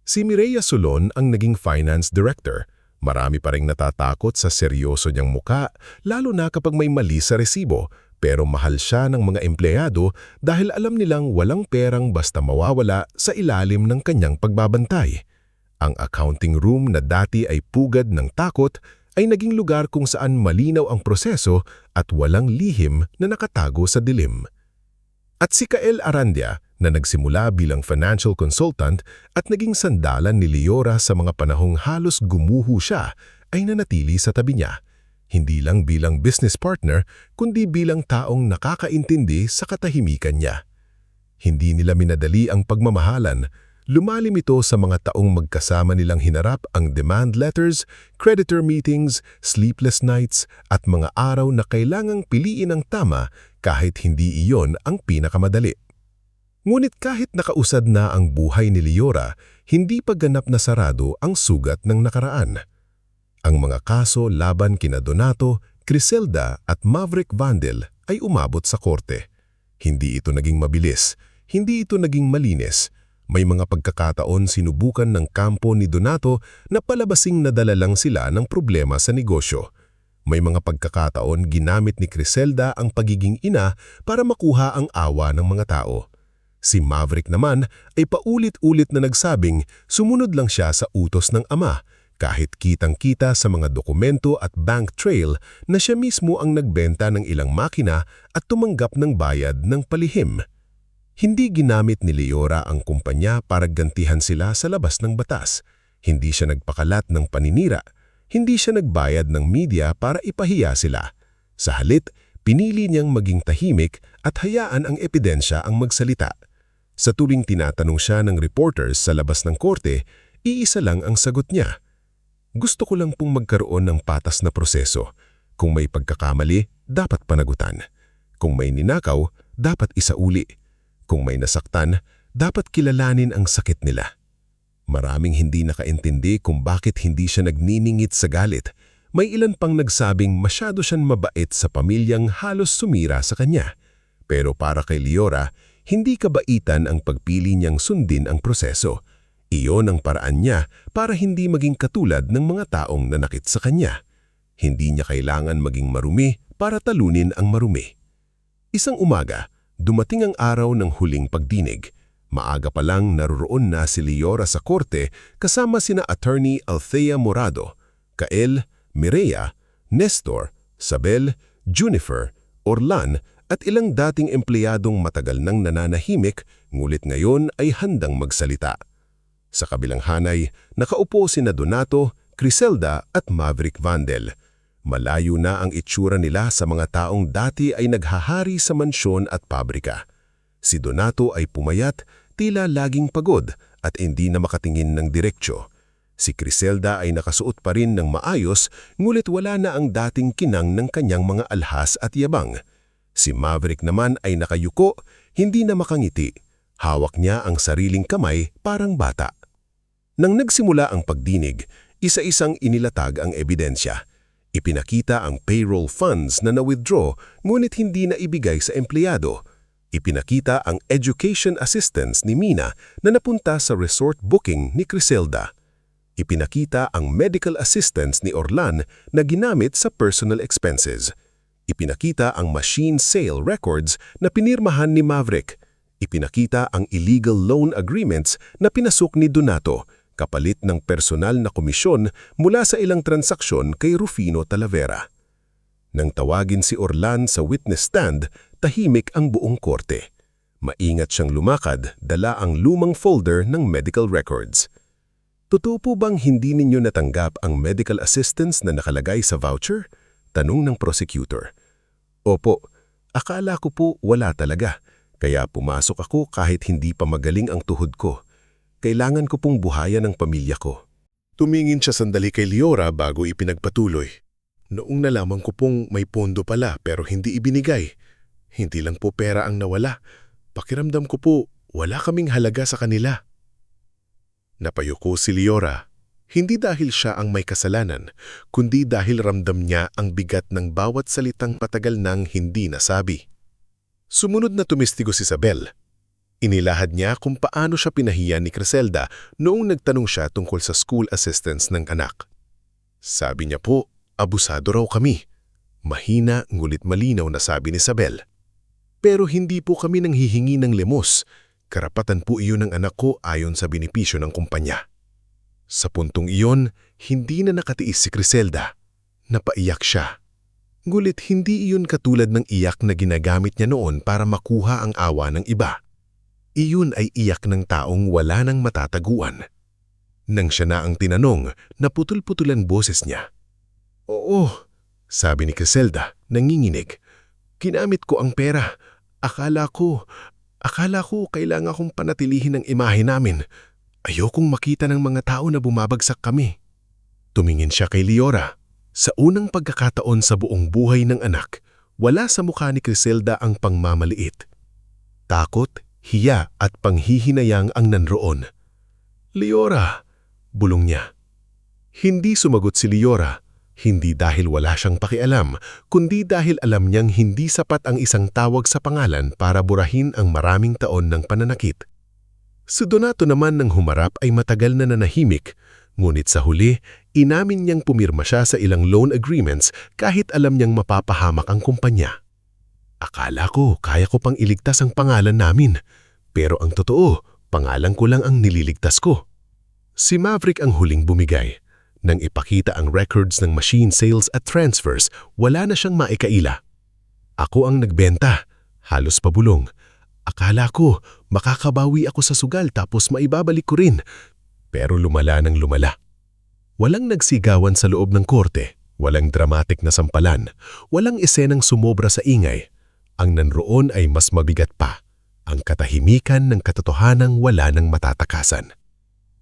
Si Mireya Solon ang naging finance director. Marami pa ring natatakot sa seryoso niyang muka, lalo na kapag may mali sa resibo, pero mahal siya ng mga empleyado dahil alam nilang walang perang basta mawawala sa ilalim ng kanyang pagbabantay. Ang accounting room na dati ay pugad ng takot ay naging lugar kung saan malinaw ang proseso at walang lihim na nakatago sa dilim. At si Kael Arandia, na nagsimula bilang financial consultant at naging sandalan ni Liora sa mga panahong halos gumuho siya, ay nanatili sa tabi niya. Hindi lang bilang business partner, kundi bilang taong nakakaintindi sa katahimikan niya. Hindi nila minadali ang pagmamahalan. Lumalim ito sa mga taong magkasama nilang hinarap ang demand letters, creditor meetings, sleepless nights, at mga araw na kailangang piliin ang tama kahit hindi iyon ang pinakamadali. Ngunit kahit nakausad na ang buhay ni Liora, hindi pa ganap na sarado ang sugat ng nakaraan. Ang mga kaso laban kina Donato, Criselda at Maverick Vandel ay umabot sa korte. Hindi ito naging mabilis, hindi ito naging malinis. May mga pagkakataon sinubukan ng kampo ni Donato na palabasing nadala lang sila ng problema sa negosyo. May mga pagkakataon ginamit ni Criselda ang pagiging ina para makuha ang awa ng mga tao. Si Maverick naman ay paulit-ulit na nagsabing sumunod lang siya sa utos ng ama, kahit kitang-kita sa mga dokumento at bank trail na siya mismo ang nagbenta ng ilang makina at tumanggap ng bayad ng palihim. Hindi ginamit ni Liora ang kumpanya para gantihan sila sa labas ng batas. Hindi siya nagpakalat ng paninira. Hindi siya nagbayad ng media para ipahiya sila. Sa halip, pinili niyang maging tahimik at hayaan ang ebidensya ang magsalita. Sa tuwing tinatanong siya ng reporters sa labas ng korte, iisa lang ang sagot niya. Gusto ko lang pong magkaroon ng patas na proseso. Kung may pagkakamali, dapat panagutan. Kung may ninakaw, dapat isauli. Kung may nasaktan, dapat kilalanin ang sakit nila. Maraming hindi nakaintindi kung bakit hindi siya nagniningit sa galit. May ilan pang nagsabing masyado siyang mabait sa pamilyang halos sumira sa kanya. Pero para kay Liora, hindi kabaitan ang pagpili niyang sundin ang proseso. Iyon ang paraan niya para hindi maging katulad ng mga taong nanakit sa kanya. Hindi niya kailangan maging marumi para talunin ang marumi. Isang umaga, dumating ang araw ng huling pagdinig. Maaga pa lang naroon na si Liora sa korte kasama sina Attorney Althea Morado, Kael, Mireya, Nestor, Sabel, Junifer, Orlan at ilang dating empleyadong matagal nang nananahimik ngulit ngayon ay handang magsalita. Sa kabilang hanay, nakaupo sina Donato, Criselda at Maverick Vandel. Malayo na ang itsura nila sa mga taong dati ay naghahari sa mansyon at pabrika. Si Donato ay pumayat, tila laging pagod at hindi na makatingin ng diretsyo. Si Criselda ay nakasuot pa rin ng maayos, ngulit wala na ang dating kinang ng kanyang mga alhas at yabang. Si Maverick naman ay nakayuko, hindi na makangiti. Hawak niya ang sariling kamay parang bata. Nang nagsimula ang pagdinig, isa-isang inilatag ang ebidensya. Ipinakita ang payroll funds na na-withdraw ngunit hindi na ibigay sa empleyado. Ipinakita ang education assistance ni Mina na napunta sa resort booking ni Criselda. Ipinakita ang medical assistance ni Orlan na ginamit sa personal expenses. Ipinakita ang machine sale records na pinirmahan ni Maverick. Ipinakita ang illegal loan agreements na pinasok ni Donato, kapalit ng personal na komisyon mula sa ilang transaksyon kay Rufino Talavera. Nang tawagin si Orlan sa witness stand, tahimik ang buong korte. Maingat siyang lumakad, dala ang lumang folder ng medical records. Totoo po bang hindi ninyo natanggap ang medical assistance na nakalagay sa voucher? Tanong ng prosecutor. Opo, akala ko po wala talaga, kaya pumasok ako kahit hindi pa magaling ang tuhod ko. Kailangan ko pong buhayan ng pamilya ko. Tumingin siya sandali kay Liora bago ipinagpatuloy. Noong nalaman ko pong may pondo pala pero hindi ibinigay. Hindi lang po pera ang nawala. Pakiramdam ko po wala kaming halaga sa kanila. Napayuko si Liora. Hindi dahil siya ang may kasalanan, kundi dahil ramdam niya ang bigat ng bawat salitang patagal nang hindi nasabi. Sumunod na tumistigo si Isabel. Inilahad niya kung paano siya pinahiya ni Criselda noong nagtanong siya tungkol sa school assistance ng anak. Sabi niya po, abusado raw kami. Mahina ngulit malinaw na sabi ni Isabel. Pero hindi po kami nanghihingi ng limos. Karapatan po iyon ng anak ko ayon sa benepisyo ng kumpanya. Sa puntong iyon, hindi na nakatiis si Criselda. Napaiyak siya. Ngulit hindi iyon katulad ng iyak na ginagamit niya noon para makuha ang awa ng iba. Iyon ay iyak ng taong wala nang matataguan. Nang siya na ang tinanong, naputol-putol ang boses niya. Oo, sabi ni Criselda, nanginginig. Ginamit ko ang pera. Akala ko kailangan kong panatilihin ang imahe namin. Ayokong makita ng mga tao na bumabagsak kami. Tumingin siya kay Liora. Sa unang pagkakataon sa buong buhay ng anak, wala sa mukha ni Criselda ang pangmamaliit. Takot, hiya at panghihinayang ang nanroon. Liora, bulong niya. Hindi sumagot si Liora, hindi dahil wala siyang pakialam, kundi dahil alam niyang hindi sapat ang isang tawag sa pangalan para burahin ang maraming taon ng pananakit. Si Donato naman nang humarap ay matagal na nanahimik, ngunit sa huli, inamin niyang pumirma siya sa ilang loan agreements kahit alam niyang mapapahamak ang kumpanya. Akala ko kaya ko pang iligtas ang pangalan namin, pero ang totoo, pangalan ko lang ang nililigtas ko. Si Maverick ang huling bumigay. Nang ipakita ang records ng machine sales at transfers, wala na siyang maikaila. Ako ang nagbenta, halos pabulong. Akala ko makakabawi ako sa sugal tapos maibabalik ko rin, pero lumala ng lumala. Walang nagsigawan sa loob ng korte, walang dramatic na sampalan, walang esenang sumobra sa ingay. Ang nanroon ay mas mabigat pa, ang katahimikan ng katotohanang wala nang matatakasan.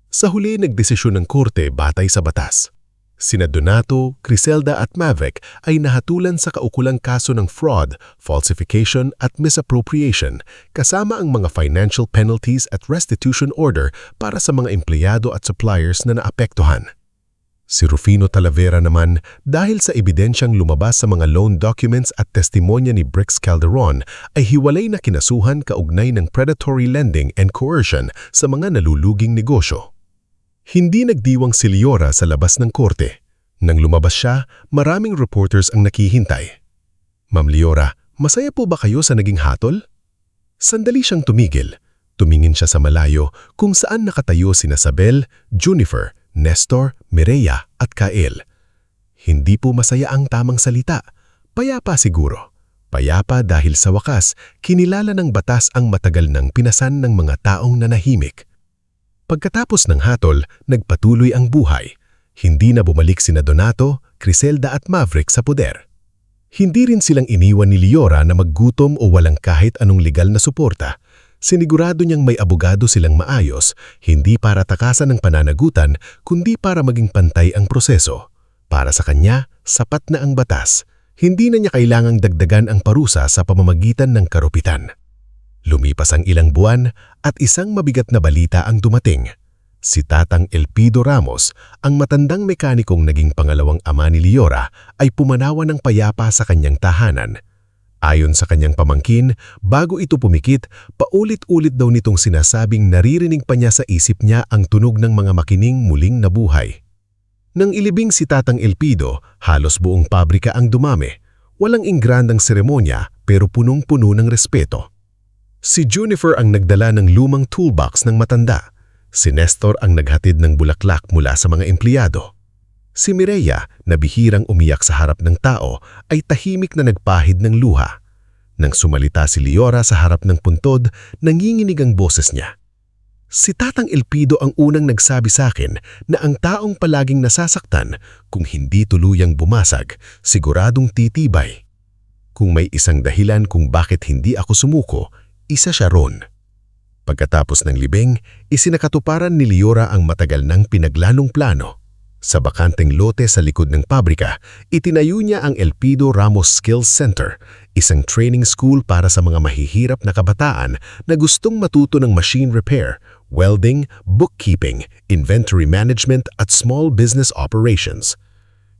Sa huli nagdesisyon ng korte batay sa batas. Sina Donato, Criselda at Maverick ay nahatulan sa kaukulang kaso ng fraud, falsification at misappropriation kasama ang mga financial penalties at restitution order para sa mga empleyado at suppliers na naapektuhan. Si Rufino Talavera naman, dahil sa ebidensyang lumabas sa mga loan documents at testimonya ni Brix Calderon, ay hiwalay na kinasuhan kaugnay ng predatory lending and coercion sa mga naluluging negosyo. Hindi nagdiwang si Liora sa labas ng korte. Nang lumabas siya, maraming reporters ang nakihintay. Ma'am Liora, masaya po ba kayo sa naging hatol? Sandali siyang tumigil. Tumingin siya sa malayo kung saan nakatayo sina Isabel, Junifer, Nestor, Mireya at Kael. Hindi po masaya ang tamang salita. Payapa siguro. Payapa dahil sa wakas, kinilala ng batas ang matagal nang pinasan ng mga taong nanahimik. Pagkatapos ng hatol, nagpatuloy ang buhay. Hindi na bumalik sina Donato, Criselda at Maverick sa poder. Hindi rin silang iniwan ni Liora na maggutom o walang kahit anong legal na suporta. Sinigurado niyang may abogado silang maayos, hindi para takasan ng pananagutan, kundi para maging pantay ang proseso. Para sa kanya, sapat na ang batas. Hindi na niya kailangang dagdagan ang parusa sa pamamagitan ng karupitan. Lumipas ang ilang buwan at isang mabigat na balita ang dumating. Si Tatang Elpidio Ramos, ang matandang mekanikong naging pangalawang ama ni Liora, ay pumanawan ng payapa sa kanyang tahanan. Ayon sa kanyang pamangkin, bago ito pumikit, paulit-ulit daw nitong sinasabing naririnig pa niya sa isip niya ang tunog ng mga makining muling nabuhay. Nang ilibing si Tatang Elpidio, halos buong pabrika ang dumami. Walang ingrandang seremonya pero punong-puno ng respeto. Si Junifer ang nagdala ng lumang toolbox ng matanda. Si Nestor ang naghatid ng bulaklak mula sa mga empleyado. Si Mireya, na bihirang umiyak sa harap ng tao, ay tahimik na nagpahid ng luha. Nang sumalita si Liora sa harap ng puntod, nanginginig ang boses niya. Si Tatang Elpidio ang unang nagsabi sa akin na ang taong palaging nasasaktan, kung hindi tuluyang bumasag, siguradong titibay. Kung may isang dahilan kung bakit hindi ako sumuko, isa siya ron. Pagkatapos ng libing, isinakatuparan ni Liora ang matagal nang pinaglanong plano. Sa bakanteng lote sa likod ng pabrika, itinayo niya ang Elpidio Ramos Skills Center, isang training school para sa mga mahihirap na kabataan na gustong matuto ng machine repair, welding, bookkeeping, inventory management at small business operations.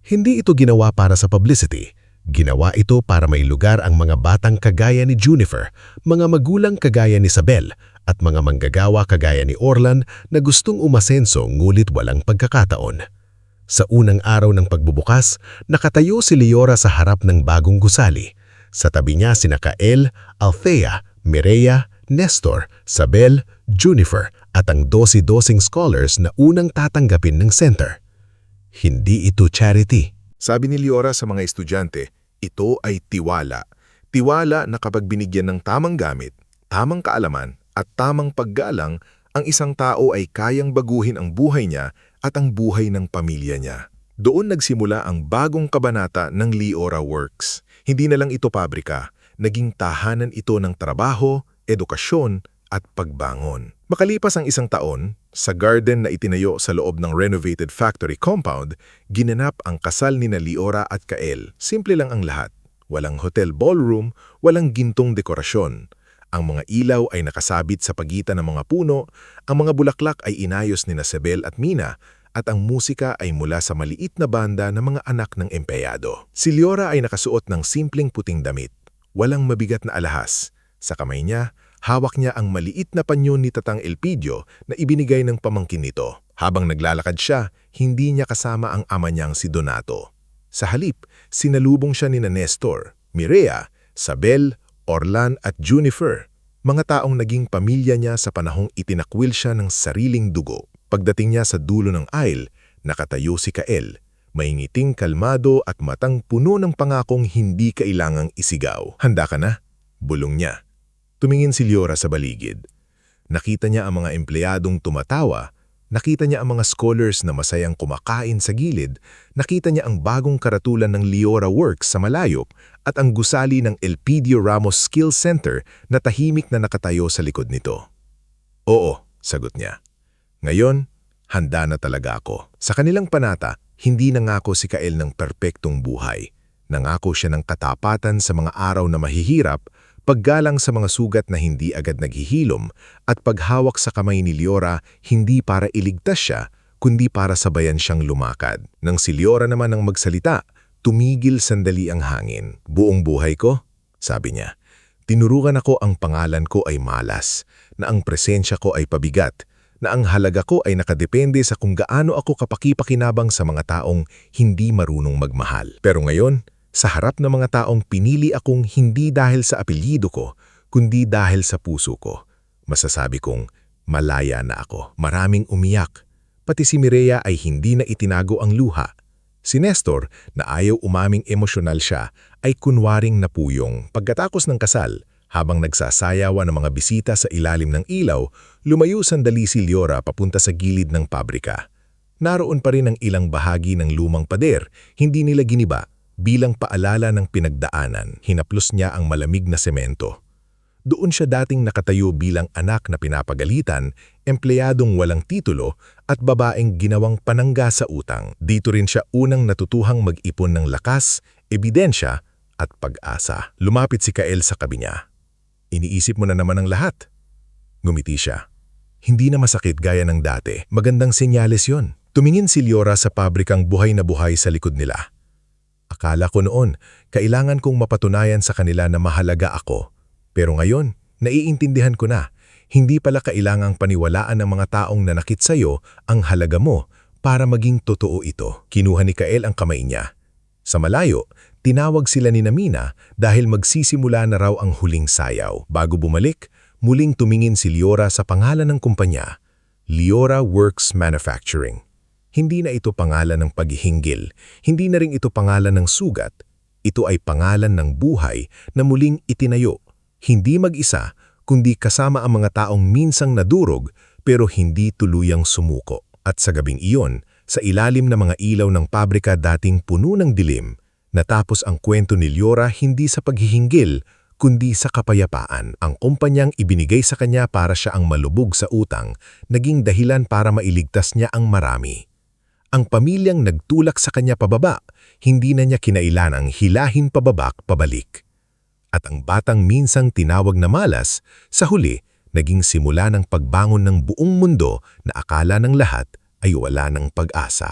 Hindi ito ginawa para sa publicity. Ginawa ito para may lugar ang mga batang kagaya ni Junifer, mga magulang kagaya ni Isabel, at mga manggagawa kagaya ni Orlan na gustong umasenso ngulit walang pagkakataon. Sa unang araw ng pagbubukas, nakatayo si Liora sa harap ng bagong gusali. Sa tabi niya sina Kael, Althea, Mireya, Nestor, Sabel, Junifer at ang 12-12 scholars na unang tatanggapin ng center. Hindi ito charity. Sabi ni Liora sa mga estudyante, ito ay tiwala. Tiwala na kapag binigyan ng tamang gamit, tamang kaalaman at tamang paggalang, ang isang tao ay kayang baguhin ang buhay niya at ang buhay ng pamilya niya. Doon nagsimula ang bagong kabanata ng Liora Works. Hindi na lang ito pabrika, naging tahanan ito ng trabaho, edukasyon at pagbangon. Makalipas ang isang taon, sa garden na itinayo sa loob ng renovated factory compound, ginanap ang kasal ni Liora at Kael. Simple lang ang lahat. Walang hotel ballroom, walang gintong dekorasyon. Ang mga ilaw ay nakasabit sa pagitan ng mga puno, ang mga bulaklak ay inayos ni Isabel at Mina, at ang musika ay mula sa maliit na banda ng mga anak ng empleyado. Si Liora ay nakasuot ng simpleng puting damit, walang mabigat na alahas. Sa kamay niya, hawak niya ang maliit na panyo ni Tatang Elpidio na ibinigay ng pamangkin nito. Habang naglalakad siya, hindi niya kasama ang ama niyang si Donato. Sa halip, sinalubong siya ni Nestor, Mireya, Sabel, Orlan at Junifer, mga taong naging pamilya niya sa panahong itinakwil siya ng sariling dugo. Pagdating niya sa dulo ng aisle, nakatayo si Kael, may ngiting kalmado at matang puno ng pangakong hindi kailangang isigaw. Handa ka na? Bulong niya. Tumingin si Liora sa baligid. Nakita niya ang mga empleyadong tumatawa, nakita niya ang mga scholars na masayang kumakain sa gilid, nakita niya ang bagong karatulan ng Liora Works sa malayo at ang gusali ng Elpidio Ramos Skills Center na tahimik na nakatayo sa likod nito. Oo, sagot niya. Ngayon, handa na talaga ako. Sa kanilang panata, hindi nangako si Kael ng perpektong buhay. Nangako siya ng katapatan sa mga araw na mahihirap, paggalang sa mga sugat na hindi agad naghihilom, at paghawak sa kamay ni Liora hindi para iligtas siya, kundi para sabayan siyang lumakad. Nang si Liora naman ang magsalita, tumigil sandali ang hangin. Buong buhay ko, sabi niya, tinurukan ako ang pangalan ko ay malas, na ang presensya ko ay pabigat, na ang halaga ko ay nakadepende sa kung gaano ako kapakipakinabang sa mga taong hindi marunong magmahal. Pero ngayon, sa harap ng mga taong pinili akong hindi dahil sa apelyido ko, kundi dahil sa puso ko, masasabi kong malaya na ako. Maraming umiyak. Pati si Mireya ay hindi na itinago ang luha. Si Nestor, na ayaw umaming emosyonal siya, ay kunwaring napuyong. Pagkatapos ng kasal, habang nagsasayawan ng mga bisita sa ilalim ng ilaw, lumayo sandali si Liora papunta sa gilid ng pabrika. Naroon pa rin ang ilang bahagi ng lumang pader, hindi nila giniba, bilang paalala ng pinagdaanan. Hinaplos niya ang malamig na semento. Doon siya dating nakatayo bilang anak na pinapagalitan, empleyadong walang titulo at babaeng ginawang panangga sa utang. Dito rin siya unang natutuhang mag-ipon ng lakas, ebidensya at pag-asa. Lumapit si Kael sa kabi niya. Iniisip mo na naman ang lahat. Ngumiti siya. Hindi na masakit gaya ng dati. Magandang senyales yon. Tumingin si Liora sa pabrikang buhay na buhay sa likod nila. Akala ko noon, kailangan kong mapatunayan sa kanila na mahalaga ako. Pero ngayon, naiintindihan ko na, hindi pala kailangang paniwalaan ng mga taong nanakit sa'yo ang halaga mo para maging totoo ito. Kinuha ni Kael ang kamay niya. Sa malayo, tinawag sila ni Mina dahil magsisimula na raw ang huling sayaw. Bago bumalik, muling tumingin si Liora sa pangalan ng kumpanya, Liora Works Manufacturing. Hindi na ito pangalan ng paghihinggil, hindi na rin ito pangalan ng sugat. Ito ay pangalan ng buhay na muling itinayo. Hindi mag-isa, kundi kasama ang mga taong minsang nadurog pero hindi tuluyang sumuko. At sa gabing iyon, sa ilalim ng mga ilaw ng pabrika dating puno ng dilim, natapos ang kwento ni Liora hindi sa paghihinggil, kundi sa kapayapaan. Ang kumpanyang ibinigay sa kanya para siya ang malubog sa utang, naging dahilan para mailigtas niya ang marami. Ang pamilyang nagtulak sa kanya pababa, hindi na niya kinailanang hilahin pabalik. At ang batang minsang tinawag na malas, sa huli, naging simula ng pagbangon ng buong mundo na akala ng lahat ay wala ng pag-asa.